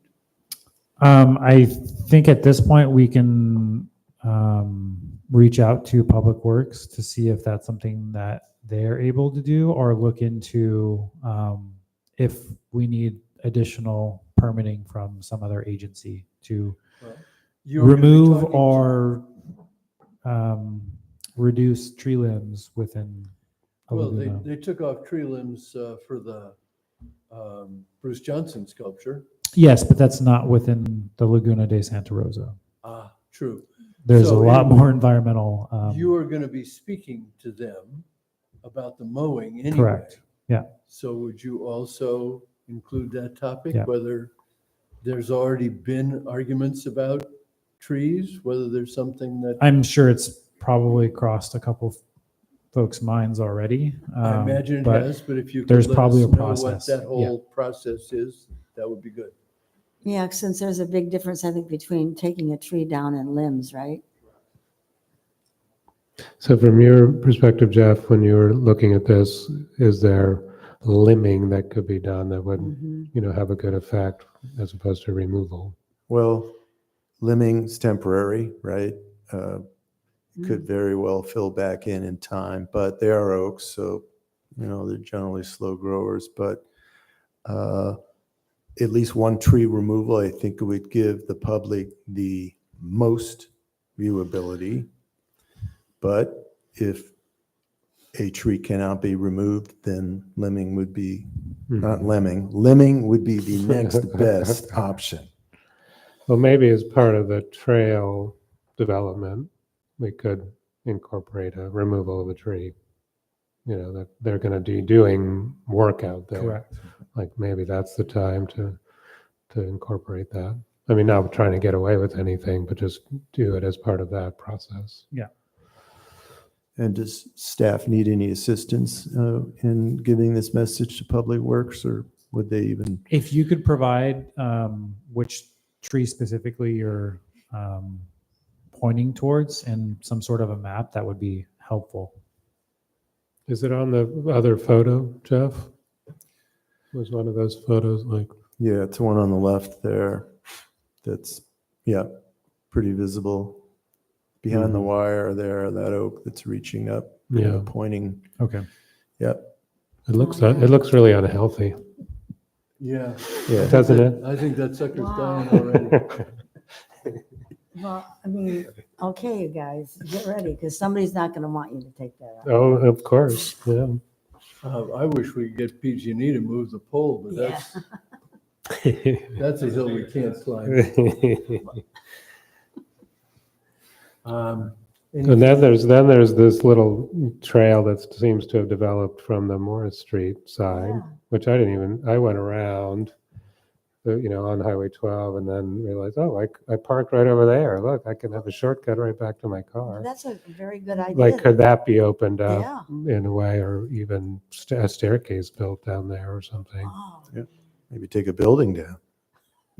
I think at this point we can reach out to Public Works to see if that's something that they're able to do, or look into if we need additional permitting from some other agency to You were gonna be remove talking- or reduce tree limbs within a Well, laguna. they took off tree limbs for the Bruce Johnson sculpture. Yes, but that's not within the Laguna de Santa Rosa. Ah, true. There's a So lot anyway, more environmental. You are going to be speaking to them about the mowing anyway. Correct. Yeah. So would you also include that topic? Yeah. Whether there's already been arguments about trees, whether there's something that, I'm sure it's probably crossed a couple folks' minds already. I imagine it but has, but if you could there's let probably us a know what process. that Yeah. whole process is, that would be good. Yeah, since there's a big difference, I think, between taking a tree down and limbs, right? So from your perspective, Jeff, when you were looking at this, is there limbing that could be done that would, Mhm. have a good effect as opposed to removal? Well, limbing's temporary, right? Mm. Could very well fill back in time, but they are oaks, so, they're generally slow growers, but at least one tree removal, I think it would give the public the most viewability. But if a tree cannot be removed, then limbing would be, Mhm. not limbing would be the next best option. Well, maybe as part of the trail development, we could incorporate a removal of a tree. You know, that they're going to be doing work out there. Correct. Like maybe that's the time to incorporate that. I mean, not trying to get away with anything, but just do it as part of that process. And does staff need any assistance in giving this message to Public Works, or would they even? If you could provide which tree specifically you're pointing towards and some sort of a map, that would be helpful. Is it on the other photo, Jeff? Was one of those photos like? Yeah, it's the one on the left there. That's, yeah, pretty visible. Behind the wire there, that oak that's reaching up, Yeah. pointing. Okay. Yep. It looks really unhealthy, Yeah. Yeah. doesn't it? I think that sucker's Wow. dying already. Well, I mean, okay, you guys, get ready, because somebody's not going to want you to take that out. Oh, of course. Yeah. I wish we could get PG&E to move the pole, but Yeah. that's a hill we can't climb. And then there's this little trail that seems to have developed from the Morris Street side, Yeah. which I went around, on Highway 12 and then realized, oh, I parked right over there. Look, I can have a shortcut right back to my car. That's a very good idea. Like, could that be opened up Yeah. in a way, or even a staircase built down there or something? Oh, Maybe take a building down,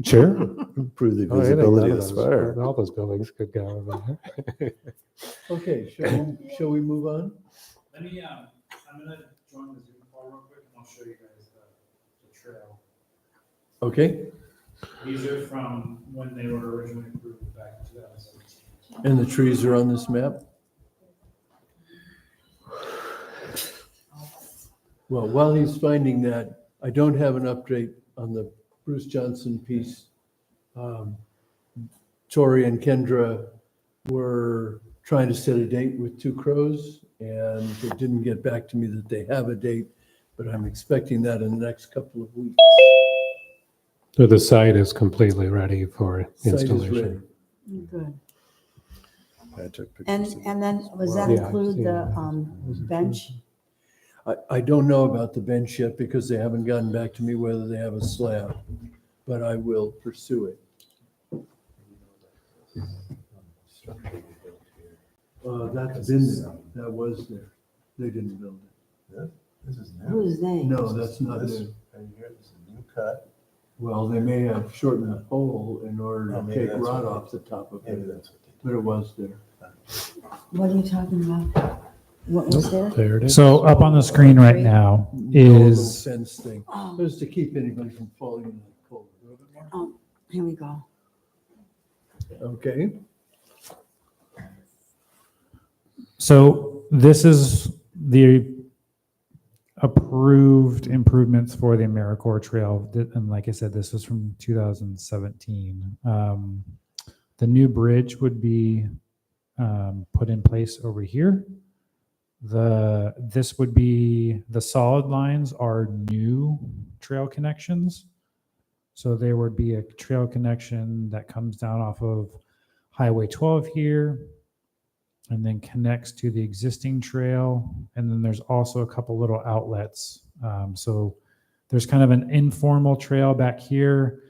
Sure. improve the Oh, I think visibility none of of the those- spire. all those buildings could go over there. Okay, shall we move on? Let me, I'm gonna join the Zoom call real quick and I'll show you guys the trail. Okay, These are from when they were originally approved back in 2017. and the trees are on this map? Well, while he's finding that, I don't have an update on the Bruce Johnson piece. Tori and Kendra were trying to set a date with Two Crows, and they didn't get back to me that they have a date, but I'm expecting that in the next couple of weeks. So the site is completely ready for Site is installation. ready. good. I took And, pictures of and then, was that Yeah, I've include seen the that. bench? I don't know about the bench yet because they haven't gotten back to me whether they have a slab, but I will pursue it. That's been there, that was there. They didn't build it. Who's they? No, that's not This- new. This is a new cut. Well, they may have shortened the pole in order Oh, to maybe take that's rod what off the top of Maybe it, that's what they but it was there. What are you talking about? What was there? There it is. So up on the screen right now The little is, fence thing. It Oh, was to keep anybody from falling in the pole. oh, here we go. Okay, so this is the approved improvements for the AmeriCorps Trail. And like I said, this was from 2017. The new bridge would be put in place over here. This would be, the solid lines are new trail connections. So there would be a trail connection that comes down off of Highway 12 here and then connects to the existing trail. And then there's also a couple little outlets. So there's kind of an informal trail back here.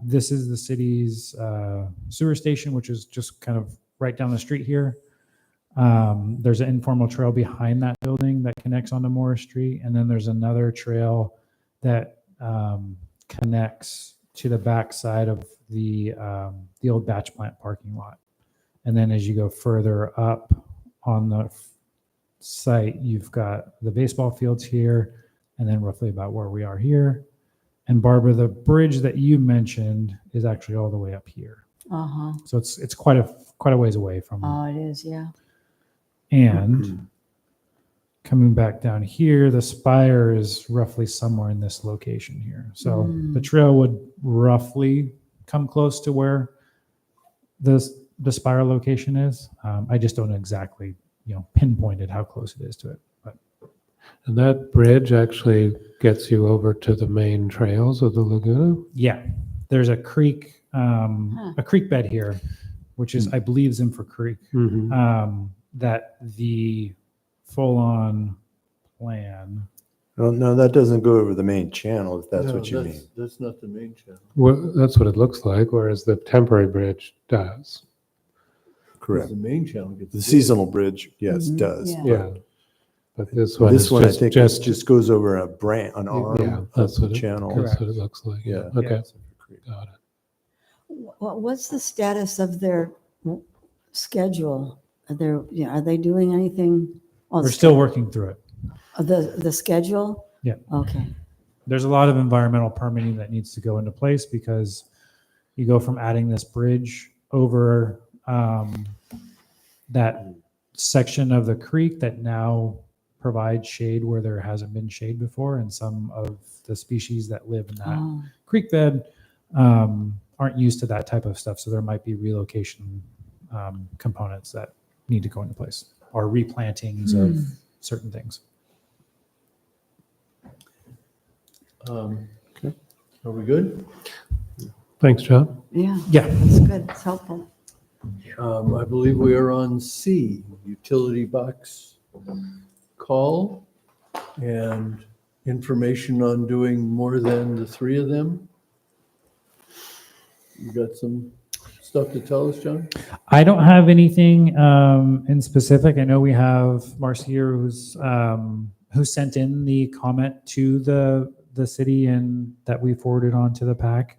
This is the city's sewer station, which is just kind of right down the street here. There's an informal trail behind that building that connects onto Morris Street. And then there's another trail that connects to the back side of the old batch plant parking lot. And then as you go further up on the site, you've got the baseball fields here, and then roughly about where we are here. And Barbara, the bridge that you mentioned is actually all the way up here. Uh-huh. So it's quite a ways away from. Oh, it is, yeah. And coming back down here, the Spire is roughly somewhere in this location here. So the trail would roughly come close to where the Spire location is. I just don't know exactly pinpointed how close it is to it. But And that bridge actually gets you over to the main trails of the Laguna? yeah, there's a creek bed here, which is, I believe, Zimfer Creek, Mhm. that the full-on plan. Well, no, that doesn't go over the main channel, if that's No, what you mean. That's not the main channel. Well, that's what it looks like, whereas the temporary bridge does. Correct. The main channel gets. The big. seasonal bridge, yes, Mhm, does. yeah. Yeah. But this one This is one, I just, think, just goes over an yeah, arm that's of what the it, channel. that's what it looks like. Yeah. Okay, got it. What's the status of their schedule? Are they doing anything? on We're still working through it. The schedule? Yeah. Okay. There's a lot of environmental permitting that needs to go into place because you go from adding this bridge over that section of the creek that now provides shade where there hasn't been shade before, and some of the species that live in that Oh, creek bed aren't used to that type of stuff. So there might be relocation components that need to go into place, or replantings of certain things. Okay. Are we good? Thanks, John. yeah, Yeah. that's good. It's helpful. I believe we are on C, utility box call, and information on doing more than the 3 of them. You got some stuff to tell us, John? I don't have anything in specific. I know we have Marcy here who sent in the comment to the city and that we forwarded on to the PAC,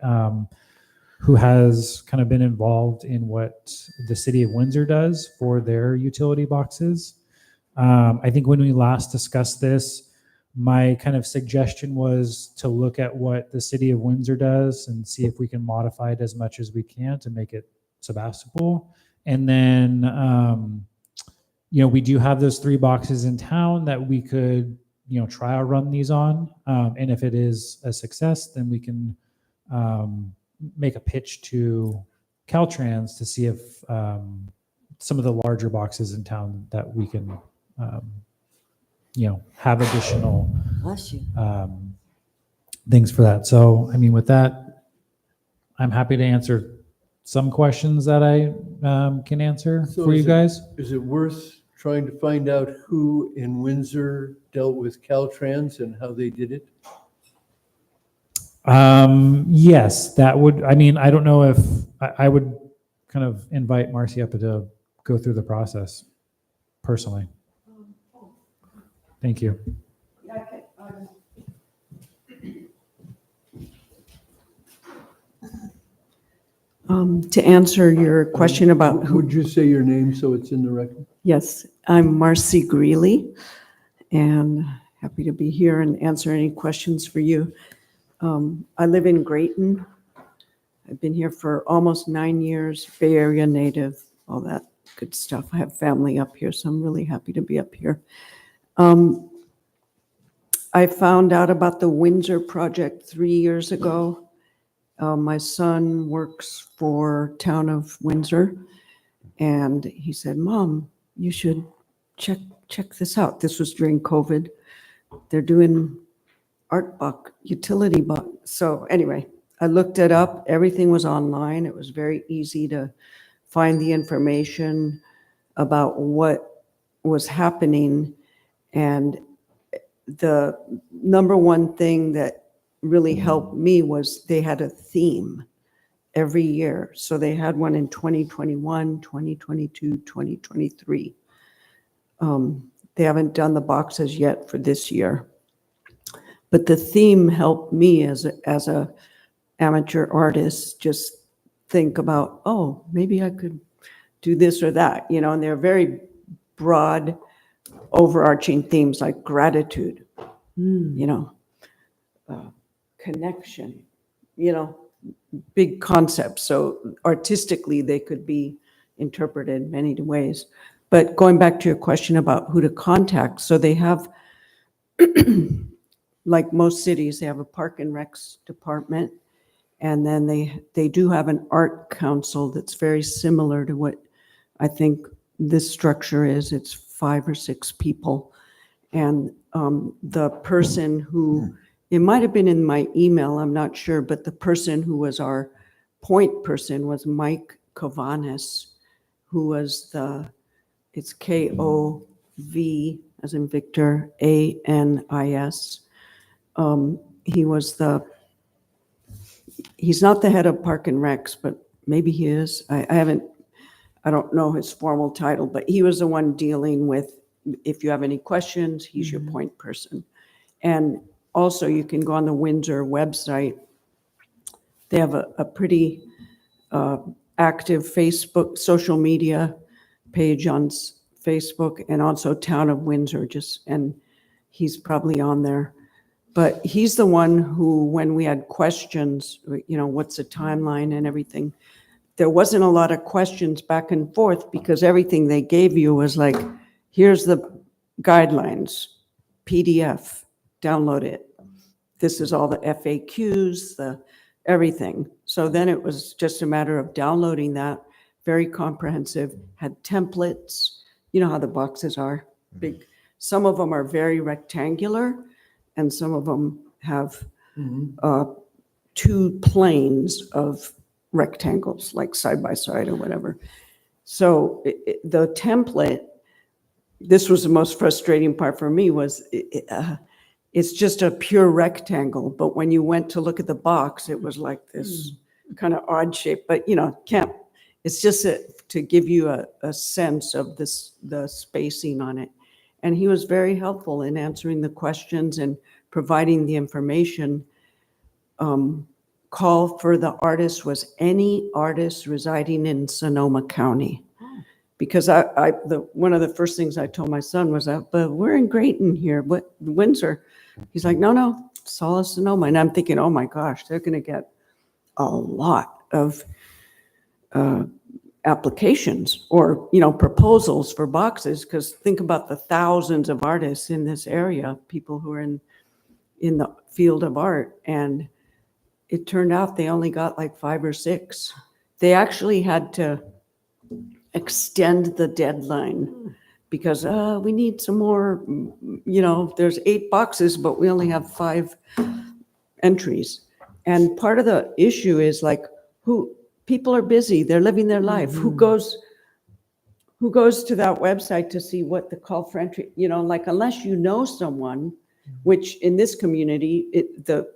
who has kind of been involved in what the city of Windsor does for their utility boxes. I think when we last discussed this, my kind of suggestion was to look at what the city of Windsor does and see if we can modify it as much as we can to make it Sebastopol. And then, we do have those 3 boxes in town that we could, try to run these on. And if it is a success, then we can make a pitch to Caltrans to see if some of the larger boxes in town that we can, have additional Bless you. things for that. So, I mean, with that, I'm happy to answer some questions that I can answer So for you is it- guys. Is it worth trying to find out who in Windsor dealt with Caltrans and how they did it? Yes, that would, I mean, I don't know if, I would kind of invite Marcy up to go through the process personally. Thank you. To answer your question about who, Would you say your name so it's in the record? yes, I'm Marcy Greeley, and happy to be here and answer any questions for you. I live in Grayton. I've been here for almost 9 years, Bay Area native, all that good stuff. I have family up here, so I'm really happy to be up here. I found out about the Windsor project 3 years ago. My son works for town of Windsor, and he said, "Mom, you should check this out." This was during COVID. They're doing utility box. So anyway, I looked it up. Everything was online. It was very easy to find the information about what was happening. And the number one thing that really helped me was they had a theme every year. So they had one in 2021, 2022, 2023. They haven't done the boxes yet for this year. But the theme helped me as a amateur artist just think about, oh, maybe I could do this or that, and they're very broad, overarching themes like gratitude, connection, big concepts. So artistically, they could be interpreted many ways. But going back to your question about who to contact, so they have, like most cities, they have a park and recs department, and then they do have an art council that's very similar to what I think this structure is. It's 5 or 6 people. And the person who, it might have been in my email, I'm not sure, but the person who was our point person was Mike Kovanis, who was it's KOV as in Victor, ANIS. He's not the head of Park and Recs, but maybe he is. I don't know his formal title, but he was the one dealing with, if you have any questions, he's your point person. And also you can go on the Windsor website. They have a pretty active Facebook, social media page on Facebook, and also Town of Windsor, and he's probably on there. But he's the one who, when we had questions, what's the timeline and everything, there wasn't a lot of questions back and forth because everything they gave you was like, here's the guidelines, PDF, download it. This is all the FAQs, everything. So then it was just a matter of downloading that, very comprehensive, had templates. You know how the boxes are, big. Some of them are very rectangular, and some of them have 2 planes of rectangles, like side by side or whatever. So the template, this was the most frustrating part for me, was it's just a pure rectangle, but when you went to look at the box, it was like this kind of odd shape, but it's just to give you a sense of the spacing on it. And he was very helpful in answering the questions and providing the information. Call for the artist was any artist residing in Sonoma County. Because one of the first things I told my son was that, but we're in Grayton here, but Windsor. He's like, no, it's all of Sonoma. And I'm thinking, oh my gosh, they're going to get a lot of applications or, proposals for boxes. Because think about the thousands of artists in this area, people who are in the field of art. And it turned out they only got like 5 or 6. They actually had to extend the deadline because we need some more, there's 8 boxes, but we only have 5 entries. And part of the issue is like, people are busy, they're living their life. Who goes to that website to see what the call for entry, unless you know someone, which in this community,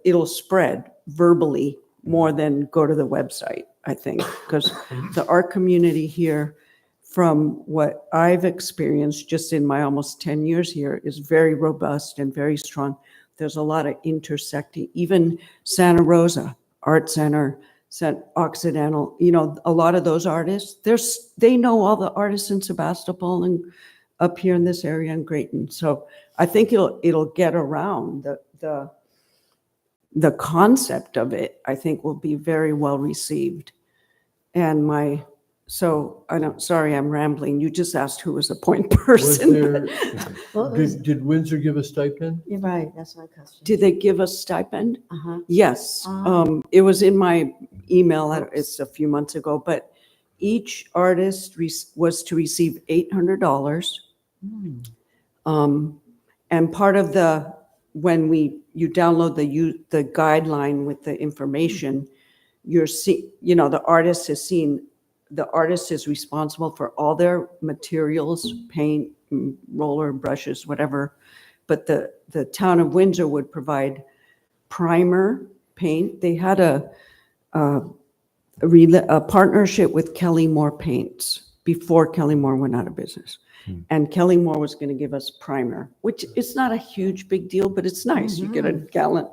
it'll spread verbally more than go to the website, I think, because the art community here, from what I've experienced just in my almost 10 years here, is very robust and very strong. There's a lot of intersecting, even Santa Rosa Art Center, Occidental, a lot of those artists, they know all the artists in Sebastopol and up here in this area in Grayton. So I think it'll get around. The concept of it, I think, will be very well received. And sorry, I'm rambling. You just asked who was a point person. Did Windsor give a stipend? You're right, that's my question. Did they give a stipend? Uh-huh. Yes. It was in my email. It's a few months ago, but each artist was to receive $800. And part of when you download the guideline with the information, the artist is responsible for all their materials, paint, roller, brushes, whatever. But the town of Windsor would provide primer, paint. They had a partnership with Kelly Moore Paints before Kelly Moore went out of business. And Kelly Moore was going to give us primer, which is not a huge big deal, but it's nice. You get a gallon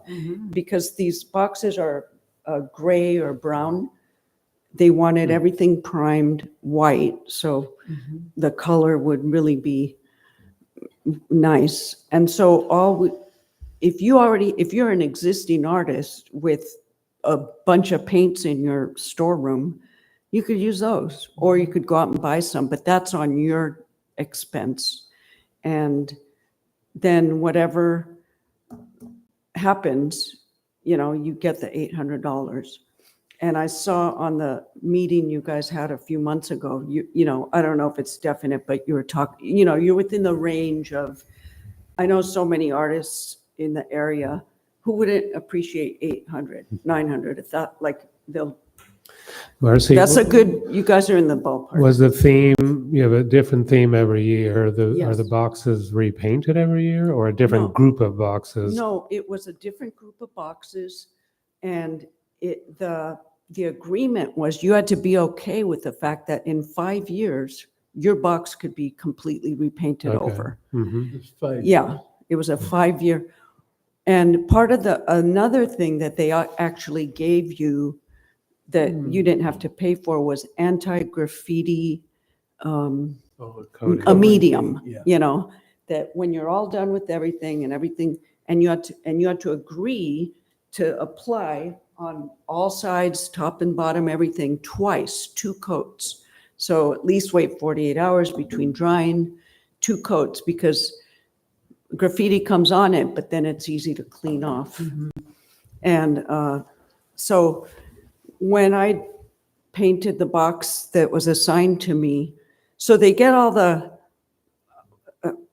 because these boxes are gray or brown. They wanted everything primed white, so the color would really be nice. And so if you're an existing artist with a bunch of paints in your storeroom, you could use those, or you could go out and buy some, but that's on your expense. And then whatever happens, you get the $800. And I saw on the meeting you guys had a few months ago, you know, I don't know if it's definite, but you were talking, you know, you're within the range of, I know so many artists in the area who wouldn't appreciate 800, 900, if that, like, they'll, Marcy, that's a good, you guys are in the ballpark. was the theme, you have a different theme every year. Are Yes. the boxes repainted every year or a different No. group of boxes? No, it was a different group of boxes, and the agreement was you had to be okay with the fact that in 5 years, your box could be completely repainted Okay. over. Mhm. It's fine. Yeah, it was a 5-year. And part of another thing that they actually gave you that you didn't have to pay for was anti-graffiti, Oh, Coating. a medium, Yeah. you know, that when you're all done with everything, and you had to agree to apply on all sides, top and bottom, everything twice, 2 coats. So at least wait 48 hours between drying, 2 coats, because graffiti comes on it, but then it's easy to clean off. And so when I painted the box that was assigned to me, so they get all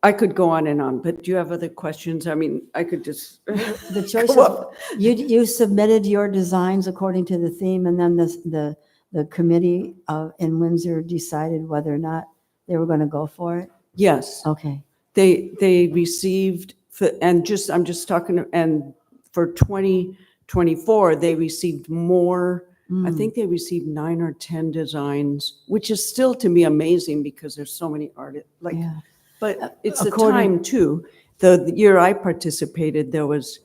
I could go on and on, but do you have other questions? I mean, I could just The choice go of, up. you submitted your designs according to the theme, and then the committee in Windsor decided whether or not they were going to go for it? Yes, Okay. they received, I'm just talking, and for 2024, they received more. I think they received 9 or 10 designs, which is still to me amazing because there's so many artists, like, Yeah. but it's the According- time too. The year I participated, there was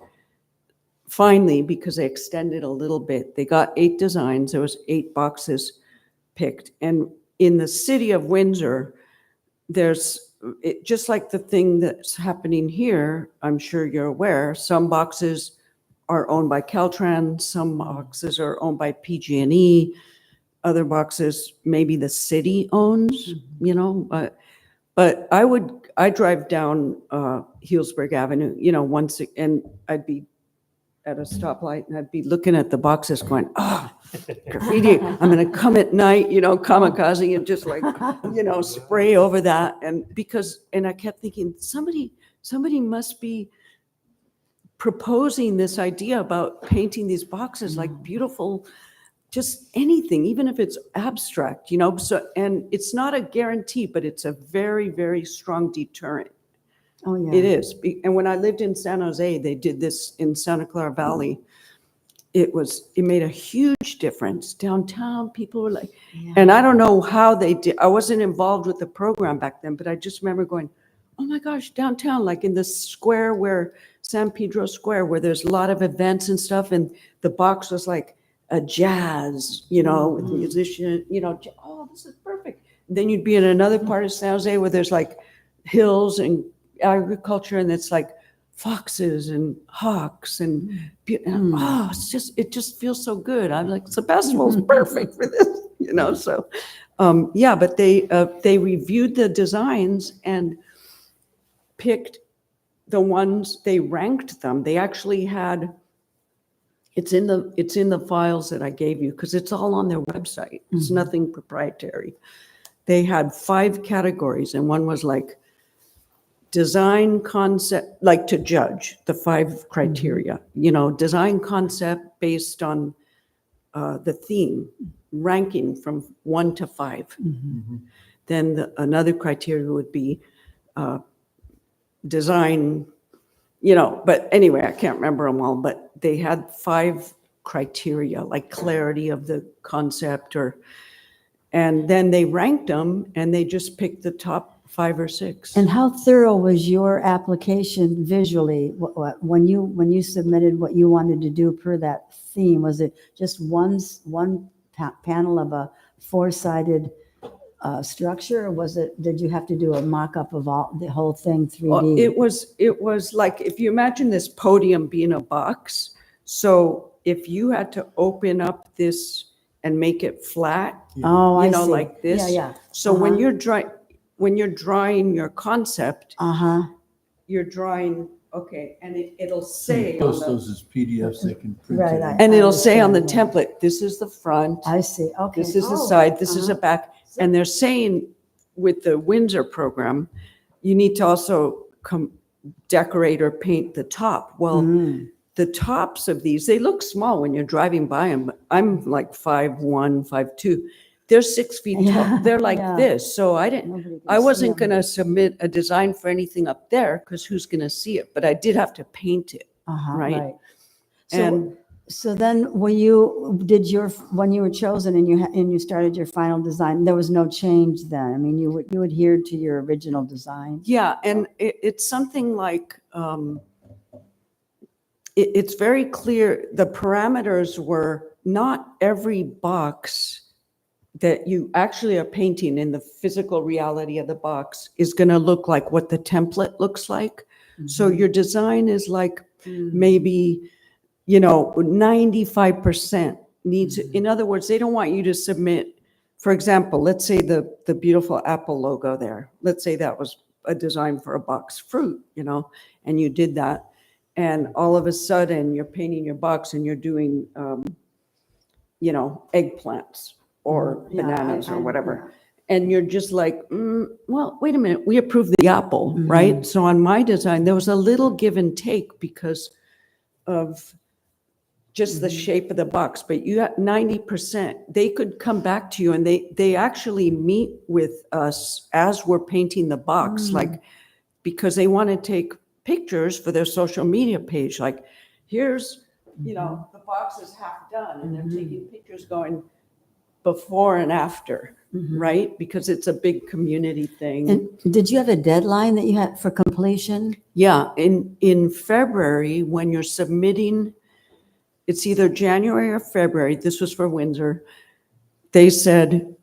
finally, because they extended a little bit, they got 8 designs, there was 8 boxes picked. And in the city of Windsor, there's, just like the thing that's happening here, I'm sure you're aware, some boxes are owned by Caltrans, some boxes are owned by PG&E, other boxes maybe the city owns, you know, but I drive down Healdsburg Avenue, you know, once, and I'd be at a stoplight and I'd be looking at the boxes going, oh, graffiti, I'm gonna come at night, you know, kamikaze and just like, you know, spray over that. And I kept thinking, somebody must be proposing this idea about painting these boxes like beautiful, just anything, even if it's abstract, you know, so, and it's not a guarantee, but it's a very, very strong deterrent. Oh, yeah. It is. And when I lived in San Jose, they did this in Santa Clara Valley. It made a huge difference. Downtown, people were like, Yeah. and I don't know how they did. I wasn't involved with the program back then, but I just remember going, oh my gosh, downtown, like in the square where San Pedro Square, where there's a lot of events and stuff. And the box was like a jazz, you know, with musician, you know, oh, this is perfect. Then you'd be in another part of San Jose where there's like hills and agriculture, and it's like foxes and hawks and oh, it just feels so good. I'm like, Sebastopol is perfect for this, you know. So yeah, but they reviewed the designs and picked the ones, they ranked them. They actually had, it's in the files that I gave you because it's all on their website. It's nothing proprietary. They had 5 categories, and one was like design concept, like to judge the 5 criteria, you know, design concept based on the theme, ranking from 1 to 5. Then another criteria would be design, you know, but anyway, I can't remember them all, but they had 5 criteria, like clarity of the concept, and then they ranked them and they just picked the top 5 or 6. And how thorough was your application visually? When you submitted what you wanted to do per that theme, was it just one panel of a 4-sided structure, or did you have to do a mock-up of the whole thing 3D? It was like, if you imagine this podium being a box, so if you had to open up this and make it flat, Oh, I you know, see. like this. Yeah, yeah. So when you're drawing your concept, you're drawing, okay, and it'll say, on Post the- those as PDFs, they can print Right, it. I- and it'll say on the understand, template, this is the front, I see, okay. this is the Oh, side, this is the uh-huh. back. And they're saying with the Windsor program, you need to also decorate or paint the top. Well, Mm. the tops of these, they look small when you're driving by them. I'm like 5'1", 5'2". They're 6 feet tall. Yeah, They're like yeah. this. So I didn't, Nobody can I see wasn't 'em. going to submit a design for anything up there because who's going to see it? But I did have to paint it. Uh-huh, right? So, And so then when when you were chosen and you started your final design, there was no change then? I mean, you adhered to your original design? yeah, and it's something like, it's very clear, the parameters were not every box that you actually are painting in the physical reality of the box is going to look like what the template looks like. So your design is like maybe, 95% needs, in other words, they don't want you to submit, for example, let's say the beautiful Apple logo there. Let's say that was a design for a box fruit, and you did that. And all of a sudden you're painting your box and you're doing, eggplants or Yeah, bananas or I- whatever. And you're just like, well, wait a minute, we approved the apple, Mhm. right? So on my design, there was a little give and take because of just the shape of the box, but you got 90%. They could come back to you and they actually meet with us as we're painting the box, like, because they want to take pictures for their social media page. Like, here's, the box is half done and they're taking pictures going before and after, right? Because it's a big community thing. And did you have a deadline that you had for completion? Yeah, in February, when you're submitting, it's either January or February, this was for Windsor, they said,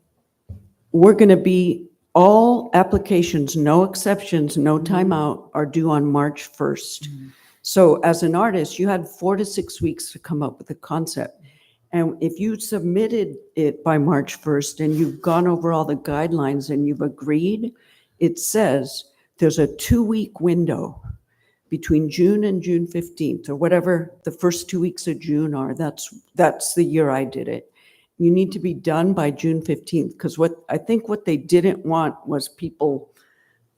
we're going to be, all applications, no exceptions, no timeout, are due on March 1st. So as an artist, you had 4 to 6 weeks to come up with a concept. And if you submitted it by March 1st and you've gone over all the guidelines and you've agreed, it says there's a 2-week window between June and June 15th, or whatever the first 2 weeks of June are. That's the year I did it. You need to be done by June 15th, because I think what they didn't want was people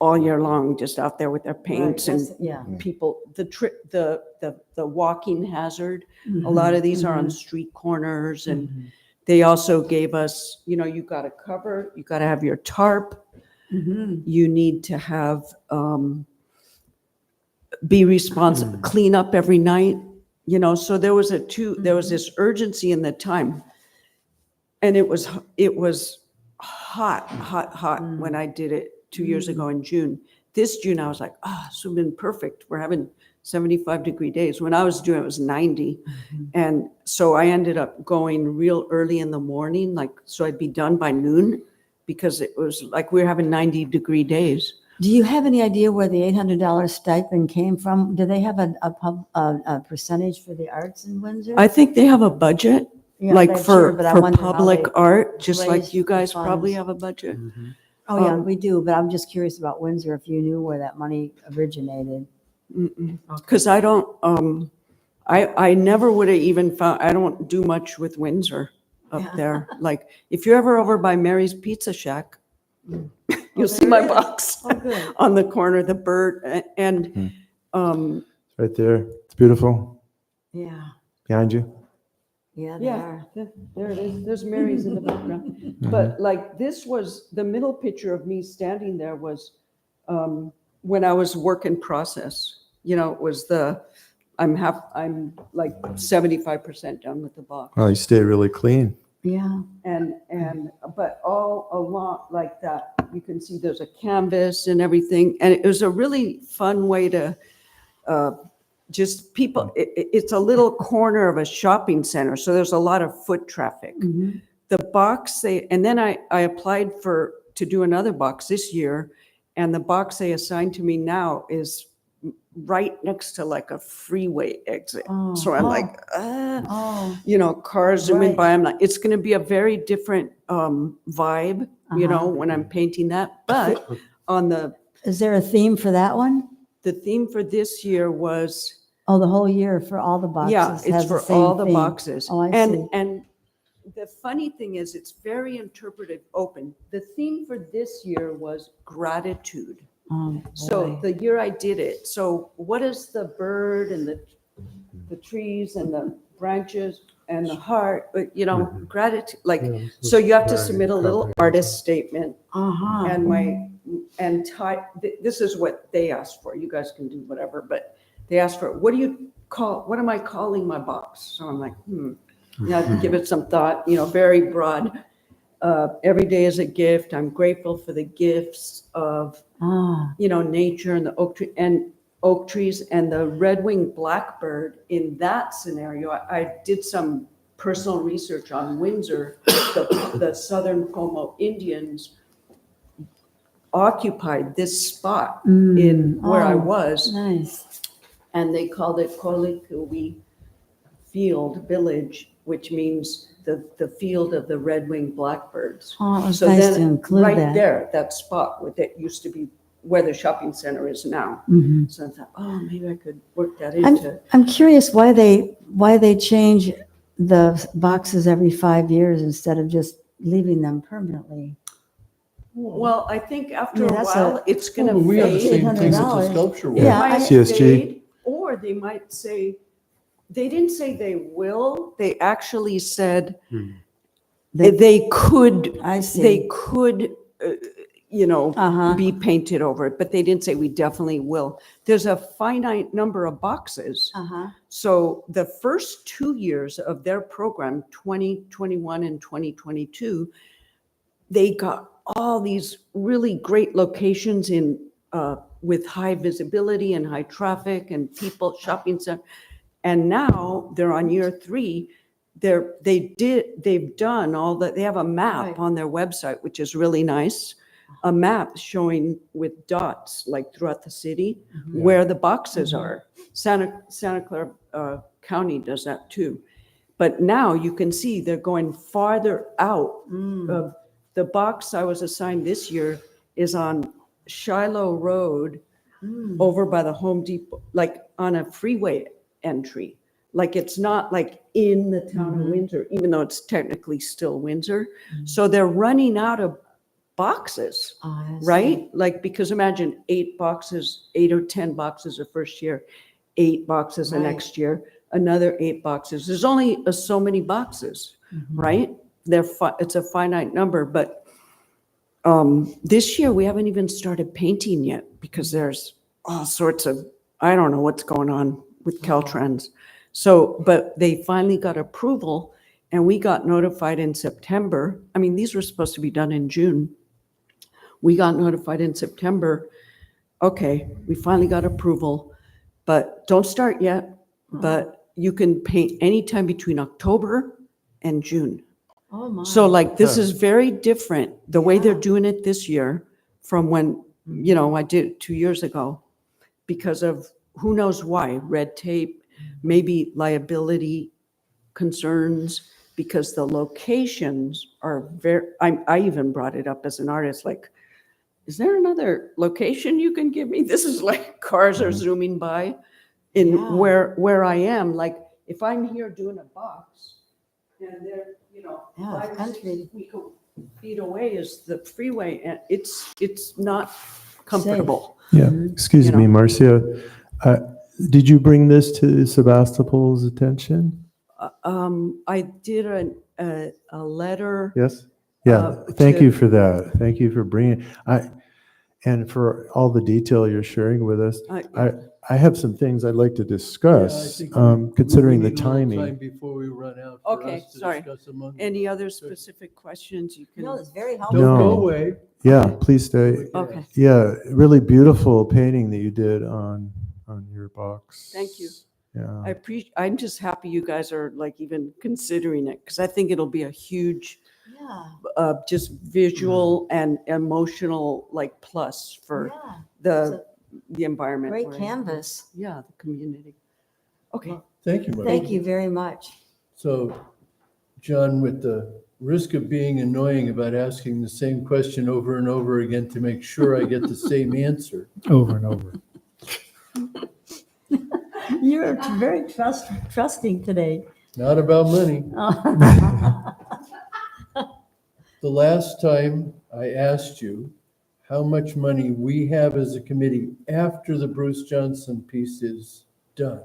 all year long just out there with their paints and Yeah. people, the walking hazard. A lot of these are on street corners, and they also gave us, you got to cover, you got to have your tarp, you need to have, be responsible, clean up every night, so there was this urgency in the time. And it was hot when I did it 2 years ago in June. This June, I was like, this would have been perfect. We're having 75-degree days. When I was doing it, it was 90. And so I ended up going real early in the morning, so I'd be done by noon, because it was like we were having 90-degree days. Do you have any idea where the $800 stipend came from? Do they have a percentage for the arts in Windsor? I think they have a budget, Yeah, like I'm for sure, but I wonder how public they art, just like raise you the guys probably funds. have a budget. Oh, yeah, we do, but I'm just curious about Windsor, if you knew where that money originated. Because I don't, I never would have even found, I don't do much with Windsor up there. Like, if you're ever over by Mary's Pizza Shack, you'll see my box Oh, good. on the corner, the bird, and, Right there. It's beautiful. Yeah, Behind you. yeah, they yeah, are. there it is. There's Mary's in the background. But like, this was, the middle picture of me standing there was when I was work in process. It was I'm like 75% done with the box. Well, you stay really clean. Yeah. But all along like that, you can see there's a canvas and everything. And it was a really fun way to just people, it's a little corner of a shopping center. So there's a lot of foot traffic. The box and then I applied to do another box this year. And the box they assigned to me now is right next to like a freeway exit. Oh, So I'm oh. like, Oh, cars zooming Right. by. I'm like, it's going to be a very different vibe, Uh-huh. when I'm painting that. But on the, is there a theme for that one? the theme for this year was, Oh, the whole year for all the boxes yeah, it's has the for same all the theme. boxes. Oh, I see. And the funny thing is, it's very interpretive open. The theme for this year was gratitude. Oh, So boy. the year I did it, so what is the bird and the trees and the branches and the heart, but gratitude, like, Yeah, so you have to very submit a little comprehensive. artist statement Uh-huh. and this is what they asked for. You guys can do whatever, but they asked for, what am I calling my box? So I'm like, now give it some thought, very broad. Every day is a gift. I'm grateful for the gifts of, nature and the oak trees and the red-winged blackbird. In that scenario, I did some personal research on Windsor. The Southern Como Indians occupied this spot in where I was, Nice. and they called it Kolikuwi Field Village, which means the field of the red-winged blackbirds. Oh, it was So nice then, to include right that. there, that spot that used to be where the shopping center is now. Mhm. So I thought, oh, maybe I could work that into. I'm curious why they change the boxes every 5 years instead of just leaving them permanently. Well, I think after Yeah, a that's while, it's Well, gonna but we have the fade. same thing with the $800. sculpture It wall. Yeah, might CSG. fade, or they might say, they didn't say they will, they actually said they could, I see. they could, Uh-huh. be painted over it, but they didn't say we definitely will. There's a finite number of boxes. Uh-huh. So the first 2 years of their program, 2021 and 2022, they got all these really great locations in with high visibility and high traffic and people shopping center. And now they're on year 3. They've done all that. They have a map Right. on their website, which is really nice. A map showing with dots like throughout the city where the boxes are. Santa Clara County does that too. But now you can see they're going farther out of the box I was assigned this year is on Shiloh Road over by the Home Depot, like on a freeway entry. Like it's not like in the town of Windsor, even though it's technically still Windsor. So they're running out of boxes, Oh, I see. right? Like, because imagine 8 or 10 boxes the first year, 8 boxes the Right. next year, another 8 boxes. There's only so many boxes, right? It's a finite number, but this year we haven't even started painting yet because there's all sorts of, I don't know what's going on with Caltrans. So, but they finally got approval and we got notified in September. I mean, these were supposed to be done in June. We got notified in September. Okay, we finally got approval, but don't start yet. But you can paint anytime between October and June. Oh, my. So like, this is very different, the way they're Yeah. doing it this year from when, I did it 2 years ago, because of who knows why, red tape, maybe liability concerns, because the locations are I even brought it up as an artist, like, is there another location you can give me? This is like cars are zooming by in Yeah. where I am. Like, if I'm here doing a box and they're, Yeah, 5 or 6 country. feet away is the freeway, and it's not comfortable. Yeah, excuse You me, know. Marcia. Did you bring this to Sebastopol's attention? I did a letter. Yes? Yeah, thank to- you for that. Thank you for bringing, and for all the detail you're sharing with us. I have some things I'd like to discuss, considering the We need a little time timing. before we run out for Okay, us to sorry. discuss among. Any other specific questions you can? No, it's very helpful. Don't go No. away. Yeah, please stay. Okay. Yeah, really beautiful painting that you did on your box. Thank you. Yeah. I'm just happy you guys are like even considering it, because I think it'll be a huge, Yeah. just visual and emotional like plus for Yeah. the environment. Great we're in. canvas. Yeah, the community. Okay. Thank you, Mark. Thank you very much. So, John, with the risk of being annoying about asking the same question over and over again to make sure I get the same answer, Over and over. You're very trusting today. Not about money. The last time I asked you how much money we have as a committee after the Bruce Johnson piece is done,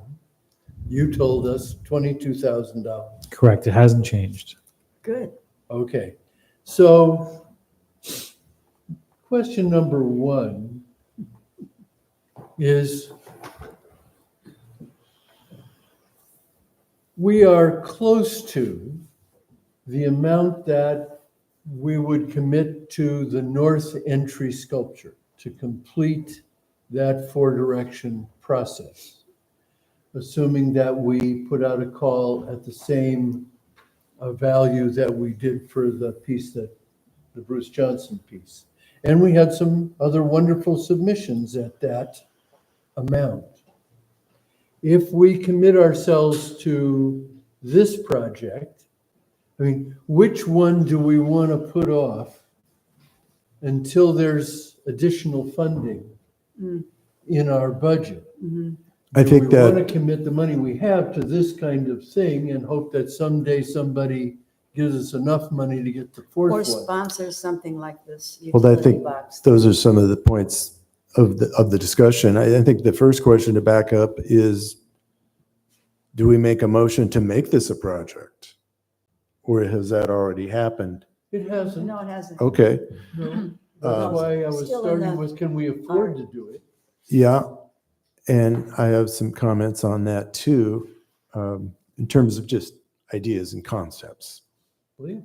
you told us $22,000. Correct. It hasn't changed. Good. Okay, so question number one is, we are close to the amount that we would commit to the north entry sculpture to complete that four-direction process, assuming that we put out a call at the same value that we did for the piece that, the Bruce Johnson piece. And we had some other wonderful submissions at that amount. If we commit ourselves to this project, I mean, which one do we want to put off until there's additional funding in our budget? I think Do we want that, to commit the money we have to this kind of thing and hope that someday somebody gives us enough money to get the fourth Or one? sponsors something like this. well, I utility think box. those are some of the points of the discussion. I think the first question to back up is, do we make a motion to make this a project? Or has that already happened? It hasn't. No, it hasn't. Okay, No. That's why I was Still in starting the- with, can we afford to do it? yeah. And I have some comments on that too, in terms of just ideas and concepts. Please.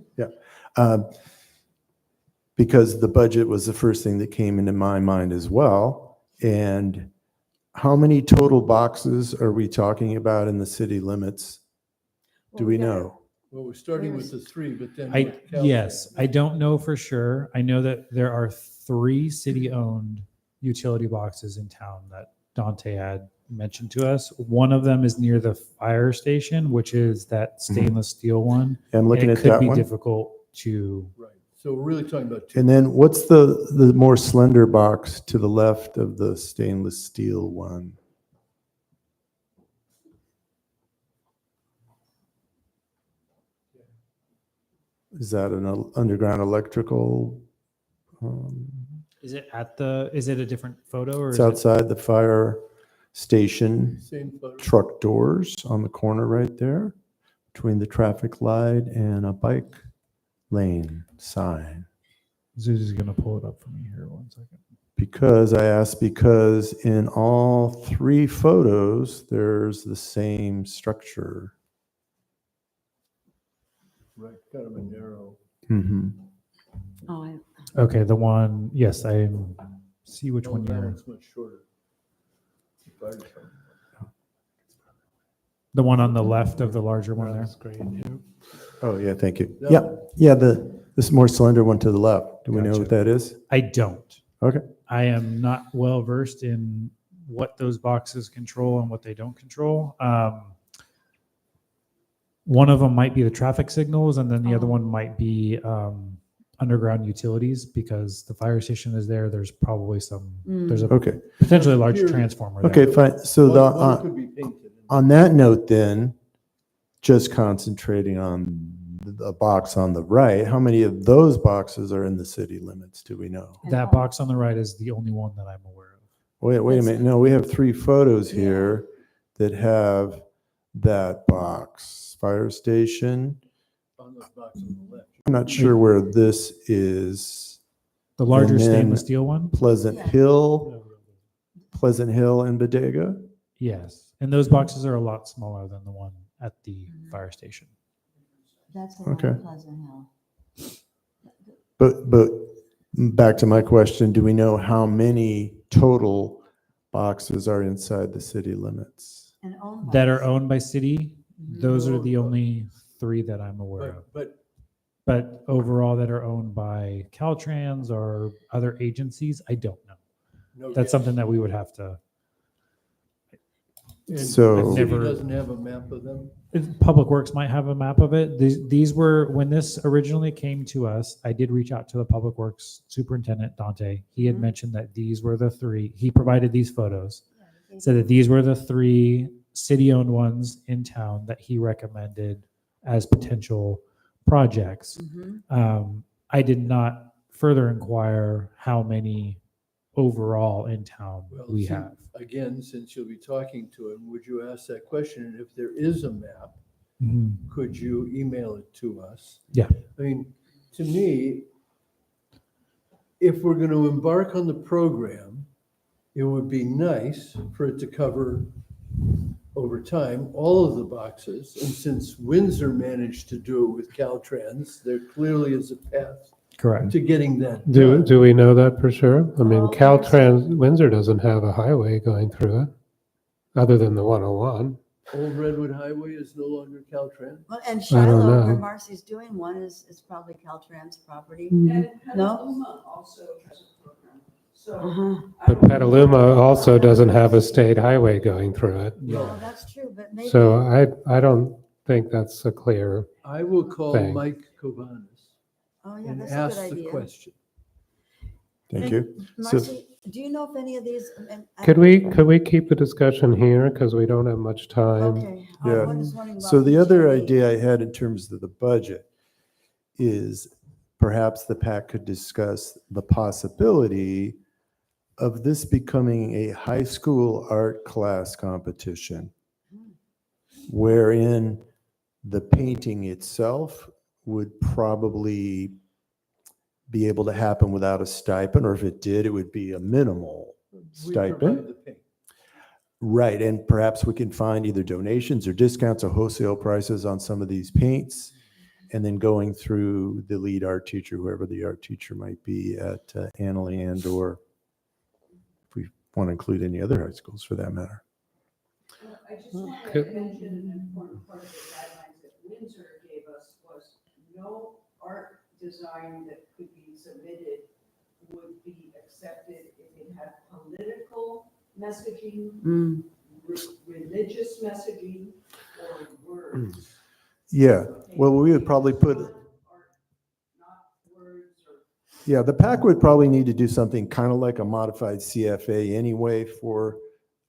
Because the budget was the first thing that came into my mind as well. And how many total boxes are we talking about in the city limits? Do Well, we gotta- know? Well, we're starting with the three, but then. I, with Cal- yes, I don't know for sure. I know that there are 3 city-owned utility boxes in town that Dante had mentioned to us. One of them is near the fire station, which is that stainless steel one. I'm and looking it at could that be one. difficult to, Right, so we're really talking about two. And then what's the more slender box to the left of the stainless steel one? Is that an underground electrical? is it a different photo or It's is it? outside the fire station, Same photo. truck doors on the corner right there, between the traffic light and a bike lane sign. Zuzi's gonna pull it up for me here, 1 second. Because I asked, because in all 3 photos, there's the same structure. Right, kind of a narrow. Mhm. Oh, I- Okay, the one, yes, I see which Oh, one that you're, one's much shorter. Fire department. the one on the left of the larger one there. That's great. Yeah. Oh, yeah, thank you. That Yeah, one. yeah, this more slender one to the left. Do we know what Gotcha. that is? I don't. Okay. I am not well versed in what those boxes control and what they don't control. One of them might be the traffic signals, and then the other one might be underground utilities, because the fire station is there. There's probably there's a Okay, potentially a large Here- transformer okay, there. fine. So One could be painted. on that note then, just concentrating on the box on the right, how many of those boxes are in the city limits? Do we know? That box on the right is the only one that I'm aware of. Wait a That's- minute. No, we have 3 photos here that have that box. Fire station. On the box on the left. I'm not sure where this is. The larger And then- stainless steel one? Pleasant Yeah. Hill and Bodega. Yes. And those boxes are a lot smaller than the one at the fire station. That's the one Okay. in Pleasant Hill. But back to my question, do we know how many total boxes are inside the city limits? And owned by That are us. owned by city, those are the No. only 3 that I'm aware of. But But overall that are owned by Caltrans or other agencies, I don't know. no. That's something that we would have to, And So- the city Never- doesn't have a map of them? Public Works might have a map of it. These were, when this originally came to us, I did reach out to the Public Works Superintendent, Dante. He had Mhm. mentioned that these were the 3. He provided these photos. said that these were the 3 city-owned ones in town that he recommended as potential projects. Mhm. I did not further inquire how many overall in town Well, we see, have. again, since you'll be talking to him, would you ask that question? And if there is a map, Mhm. could you email it to us? Yeah. I mean, to me, if we're going to embark on the program, it would be nice for it to cover over time all of the boxes. And since Windsor managed to do it with Caltrans, there clearly is a path Correct. to getting that Do, done. do we know that for sure? I mean, Well, Caltrans, Windsor doesn't have a highway going through it, other than the 101. Old Redwood Highway is no longer Caltrans. Well, and I don't Shiloh, where know. Marcy's doing one, is probably Caltrans property. And No? Petaluma also has a program. So. Uh-huh. But Petaluma also doesn't have a state highway going through it. No, that's true, but maybe. So I don't think that's a clear, I will call Thing. Mike Kovanis Oh, yeah, and that's a ask good the idea. question. Thank you. So- Marcy, do you know if any of these? could we keep the discussion here? Because we don't have much time. Okay. Yeah. I was wondering So about the other PG&E. idea I had in terms of the budget is perhaps the PAC could discuss the possibility of this becoming a high school art class competition, wherein the painting itself would probably be able to happen without a stipend, or if it did, it would be a minimal We stipend. provide the paint. Right, and perhaps we can find either donations or discounts or wholesale prices on some of these paints, and then going through the lead art teacher, whoever the art teacher might be at Annalee, and or if we want to include any other high schools for that matter. I just want to Could- mention an important part of the guidelines that Windsor gave us was no art design that could be submitted would be accepted if it had political messaging, Mm. religious messaging, or words. Yeah, well, we would probably put, Not words or. yeah, the PAC would probably need to do something kind of like a modified CFA anyway for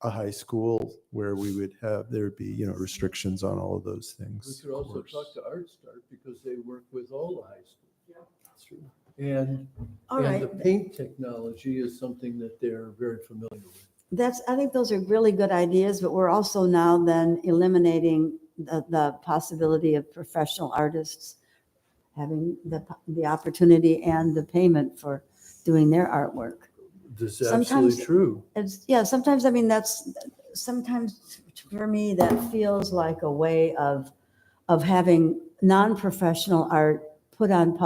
a high school where we would have, there would be, restrictions on all of those We things. could of also course. talk to Art Start because they work with all the high schools. That's true. And, All and the right. paint technology is something that they're very familiar with. I think those are really good ideas, but we're also now then eliminating the possibility of professional artists having the opportunity and the payment for doing their artwork. This is Sometimes- absolutely true. Sometimes, I mean, sometimes for me, that feels like a way of having non-professional art put on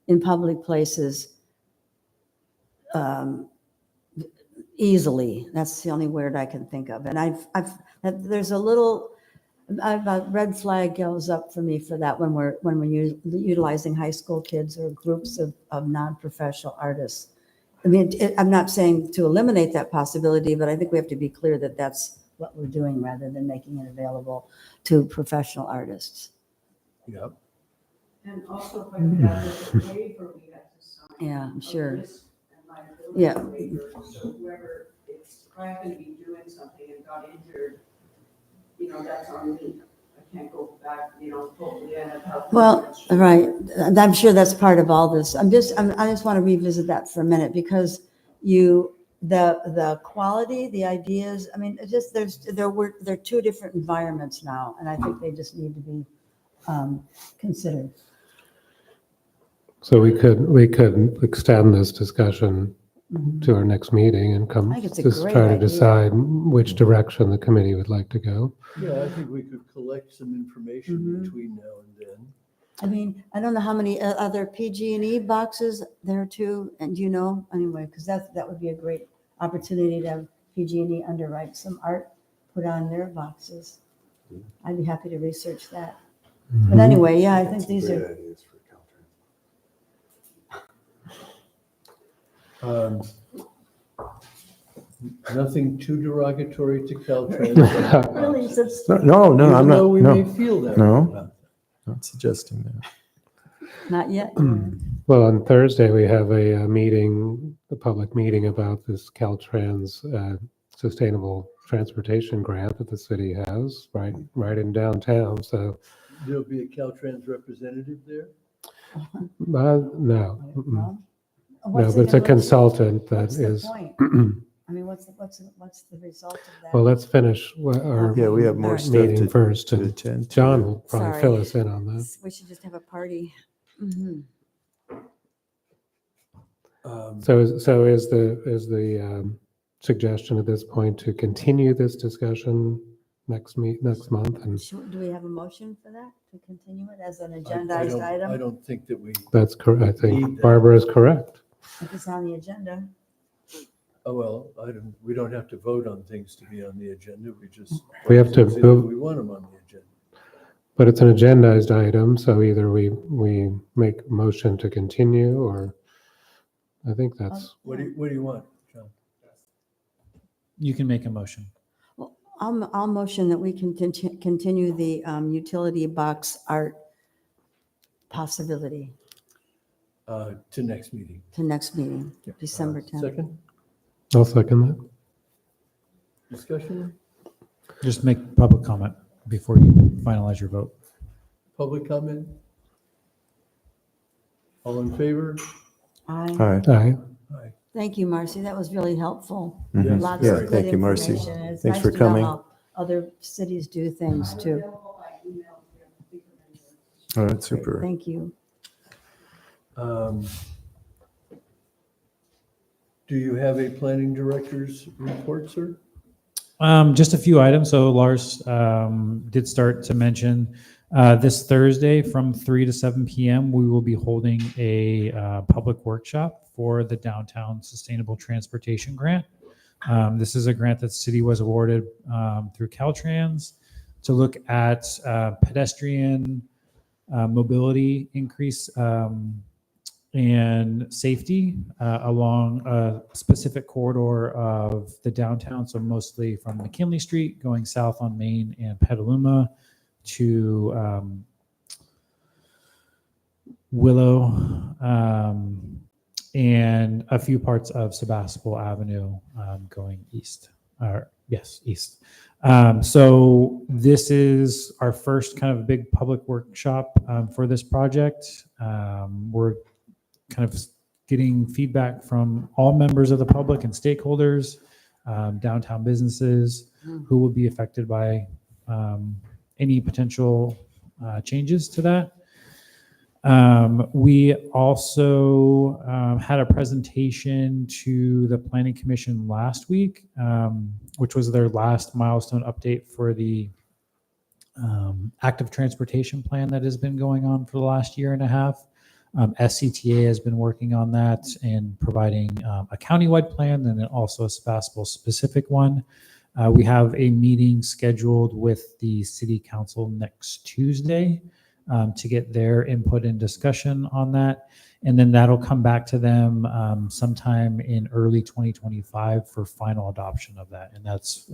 in public places easily. That's the only word I can think of. And there's a little, a red flag goes up for me for that when we're utilizing high school kids or groups of non-professional artists. I mean, I'm not saying to eliminate that possibility, but I think we have to be clear that that's what we're doing rather than making it available to professional artists. Yep. And also, if I could add, there's a waiver we have to sign. Yeah, I'm a sure. risk and liability Yeah. waiver. So whoever, if I happen to be doing something and got injured, that's on me. I can't go back, hopefully I have health Well, insurance. right, and I'm sure that's part of all this. I just want to revisit that for a minute because the quality, the ideas, I mean, they're two different environments now, and I think they just need to be considered. So we could extend this discussion to our next meeting and come, I think it's a just great try to idea. decide which direction the committee would like to go. Yeah, I think we could collect some information Mhm. between now and then. I mean, I don't know how many other PG&E boxes there are too, and anyway, because that would be a great opportunity to have PG&E underwrite some art put on their boxes. I'd be happy to research that. But anyway, yeah, I think these are, Nothing too derogatory to Caltrans. really, since No, I'm Even though not, we may no, feel that. No. way about them. not suggesting that. not yet. Well, on Thursday, we have a public meeting about this Caltrans sustainable transportation grant that the city has right in downtown. So, There'll be a Caltrans representative there? no, No? no, What's but it it's a gonna- consultant that What's the is. point? I mean, what's the result of that? Well, let's finish our Yeah, we have more Alright. stuff meeting first. to And attend to. John will probably Sorry. fill us in on that. We should just have a party. Mhm. So is the suggestion at this point to continue this discussion next month? And Do we have a motion for that, to continue it as an I agendized don't- I item? don't think that we, that's correct. I Need think that. Barbara is correct. If it's on the agenda. oh, well, we don't have to vote on things to be on the agenda. We just. We have to see that move- We want them on the agenda. But it's an agendized item, so either we make a motion to continue, or I think that's, What do you want, John? You can make a motion. Well, I'll motion that we continue the utility box art possibility To next meeting. to next meeting, December 10th. Second, I'll second that. discussion, Just make public comment before you finalize your vote. public comment? All in favor? Aye. Hi. Aye. Aye. Thank you, Marcy. That was really helpful. Yes, Lots Yeah, of good thank you, Marcy. information. And it's Thanks nice for to know coming. how other cities do things I'm too. available by email if you have a bigger measure. All right, super. Thank you. Do you have a planning director's report, sir? Just a few items. So Lars did start to mention this Thursday from 3 to 7 p.m. we will be holding a public workshop for the Downtown Sustainable Transportation Grant. This is a grant that the city was awarded through Caltrans to look at pedestrian mobility increase and safety along a specific corridor of the downtown. So mostly from McKinley Street going south on Main and Petaluma to Willow and a few parts of Sebastopol Avenue going east. East. So this is our first kind of big public workshop for this project. We're kind of getting feedback from all members of the public and stakeholders, downtown businesses who will be affected by any potential changes to that. We also had a presentation to the Planning Commission last week, which was their last milestone update for the active transportation plan that has been going on for the last year and a half. SCTA has been working on that and providing a countywide plan and then also a Sebastopol specific one. We have a meeting scheduled with the City Council next Tuesday to get their input and discussion on that. And then that'll come back to them sometime in early 2025 for final adoption of that. And that's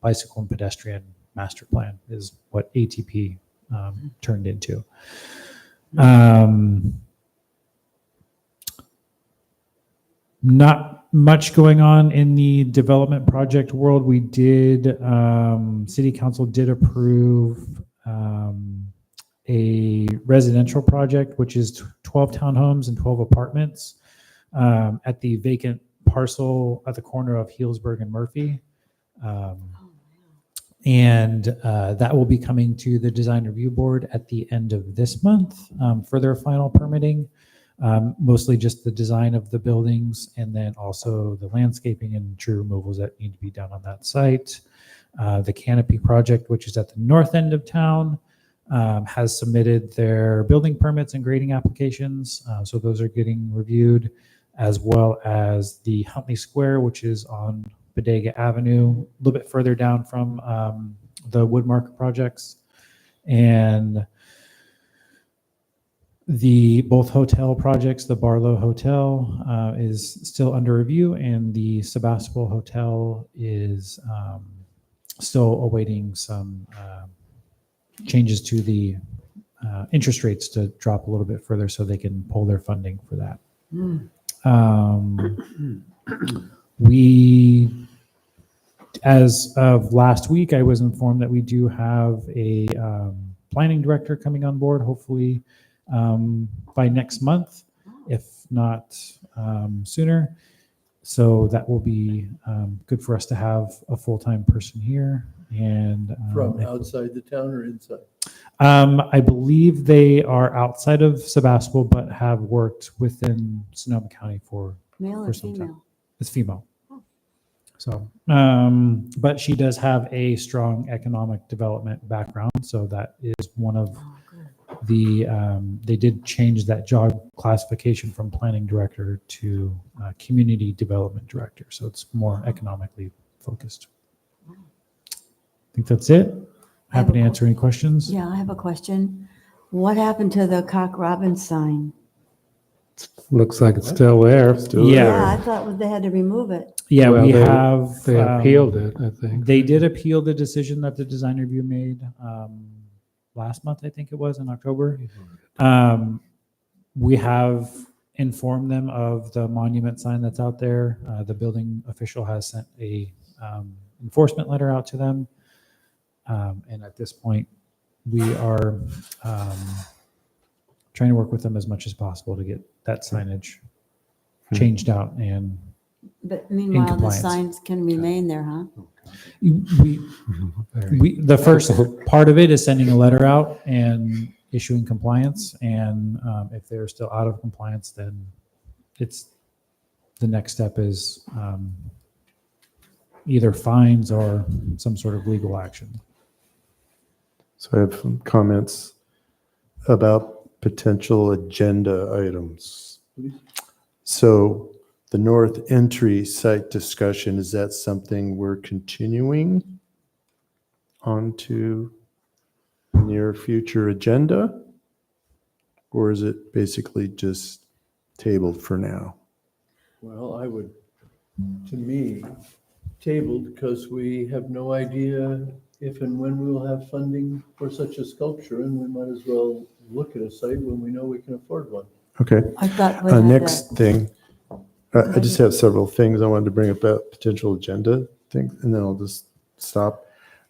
Bicycle and Pedestrian Master Plan is what ATP turned into. Not much going on in the development project world. We did, City Council did approve a residential project, which is 12 townhomes and 12 apartments at the vacant parcel at the corner of Healdsburg and Murphy. And that will be coming to the design review board at the end of this month for their final permitting. Mostly just the design of the buildings and then also the landscaping and tree removals that need to be done on that site. The Canopy project, which is at the north end of town, has submitted their building permits and grading applications. So those are getting reviewed, as well as the Huntley Square, which is on Bodega Avenue, a little bit further down from the Woodmark projects. And both hotel projects, the Barlow Hotel is still under review, and the Sebastopol Hotel is still awaiting some changes to the interest rates to drop a little bit further so they can pull their funding for that. We As of last week, I was informed that we do have a planning director coming on board, hopefully by next month, if not sooner. So that will be good for us to have a full-time person here. And From outside the town or inside? I believe they are outside of Sebastopol, but have worked within Sonoma County for Male or for some time. female? It's female. So, but she does have a strong economic development background. So that is one of Oh, good. they did change that job classification from planning director to community development director. So it's more economically focused. I think that's it. I have Happy to a answer any questions. Yeah, I have a question. What happened to the Cock Robin sign? Looks like it's still there. Still Yeah. Yeah, I thought they had to remove it. Yeah, Well, we they- have. They appealed it, I think. They did appeal the decision that the design review made last month, I think it was in October. We have informed them of the monument sign that's out there. The building official has sent a enforcement letter out to them. And at this point, we are trying to work with them as much as possible to get that signage changed out. And But meanwhile, the compliance. signs can remain there, huh? the first part of it is sending a letter out and issuing compliance. And if they're still out of compliance, then the next step is either fines or some sort of legal action. So I have some comments about potential agenda items. So the north entry site discussion, is that something we're continuing onto near future agenda? Or is it basically just tabled for now? Well, I would, to me, tabled because we have no idea if and when we will have funding for such a sculpture, and we might as well look at a site when we know we can afford one. Okay. I thought we had Next thing, I just have several things I wanted to bring up about potential agenda things, and then I'll just stop.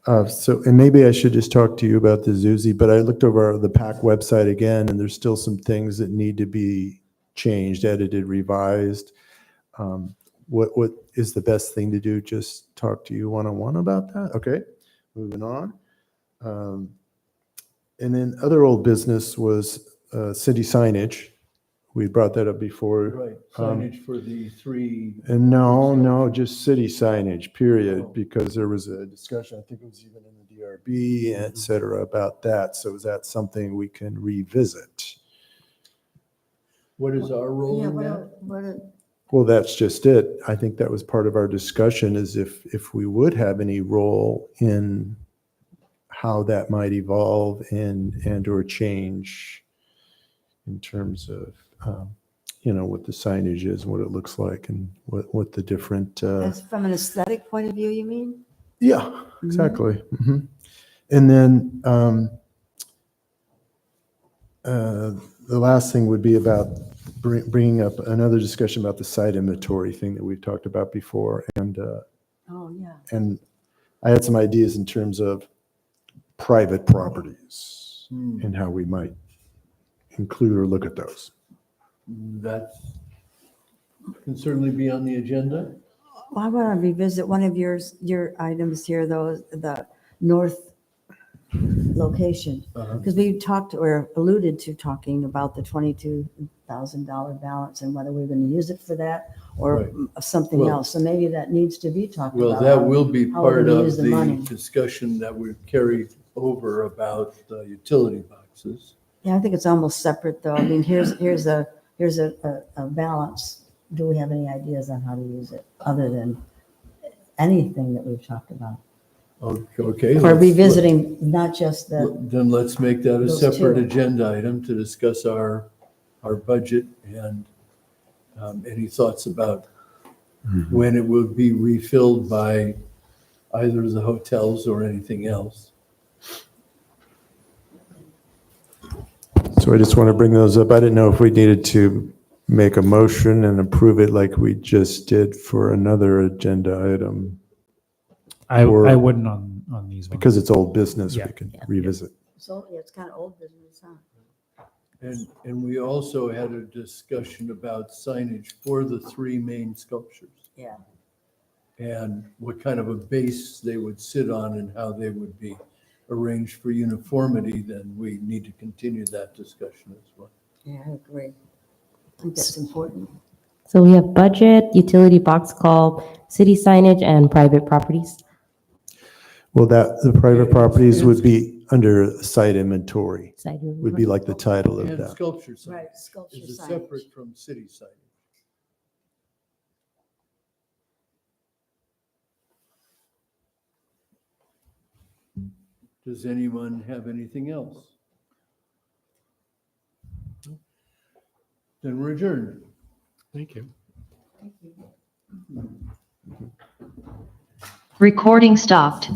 And maybe I should just talk to you about the Zuzi, but I looked over the PAC website again, and there's still some things that need to be changed, edited, revised. What is the best thing to do? Just talk to you one-on-one about that? Okay, moving on. And then other old business was city signage. We brought that up before. Right, signage for the three. And no, just city signage, period, because there was a discussion, I think it was even in the DRB, et cetera, about that. So is that something we can revisit? What is our role Yeah, in that? Well, that's just it. I think that was part of our discussion, is if we would have any role in how that might evolve and or change in terms of, what the signage is, what it looks like, and what the different. That's from an aesthetic point of view, you mean? Yeah, exactly. Mhm. And then the last thing would be about bringing up another discussion about the site inventory thing that we've talked about before. And Oh, yeah. and I had some ideas in terms of private properties and how we might include or look at those. That can certainly be on the agenda. Well, I want to revisit one of your items here, though, the north location. Because we talked or alluded to talking about the $22,000 balance and whether we're going to use it for that or Right. something Well- else. So maybe that needs to be talked about. Well, that will be how we're part gonna of use the the money. discussion that we've carried over about the utility boxes. Yeah, I think it's almost separate, though. I mean, here's a balance. Do we have any ideas on how to use it other than anything that we've talked about? Okay. Or let's- revisiting not just the, Then let's make that a Those separate two. agenda item to discuss our budget and any thoughts about when it will be refilled by either the hotels or anything else. So I just want to bring those up. I didn't know if we needed to make a motion and approve it like we just did for another agenda item. I Or- wouldn't on these ones. Because it's old business, Yeah. we could revisit. So, yeah, it's kind of old business, huh? And we also had a discussion about signage for the three main sculptures Yeah. and what kind of a base they would sit on and how they would be arranged for uniformity. Then we need to continue that discussion as well. Yeah, I agree. I think that's important. So we have budget, utility box call, city signage, and private properties. Well, the private Yeah, properties it's- would be under site inventory, Side would be like the title of And that. sculpture signage Right, sculpture is signage. separate from city signage. Does anyone have anything else? Then we're adjourned. Thank you. Recording stopped.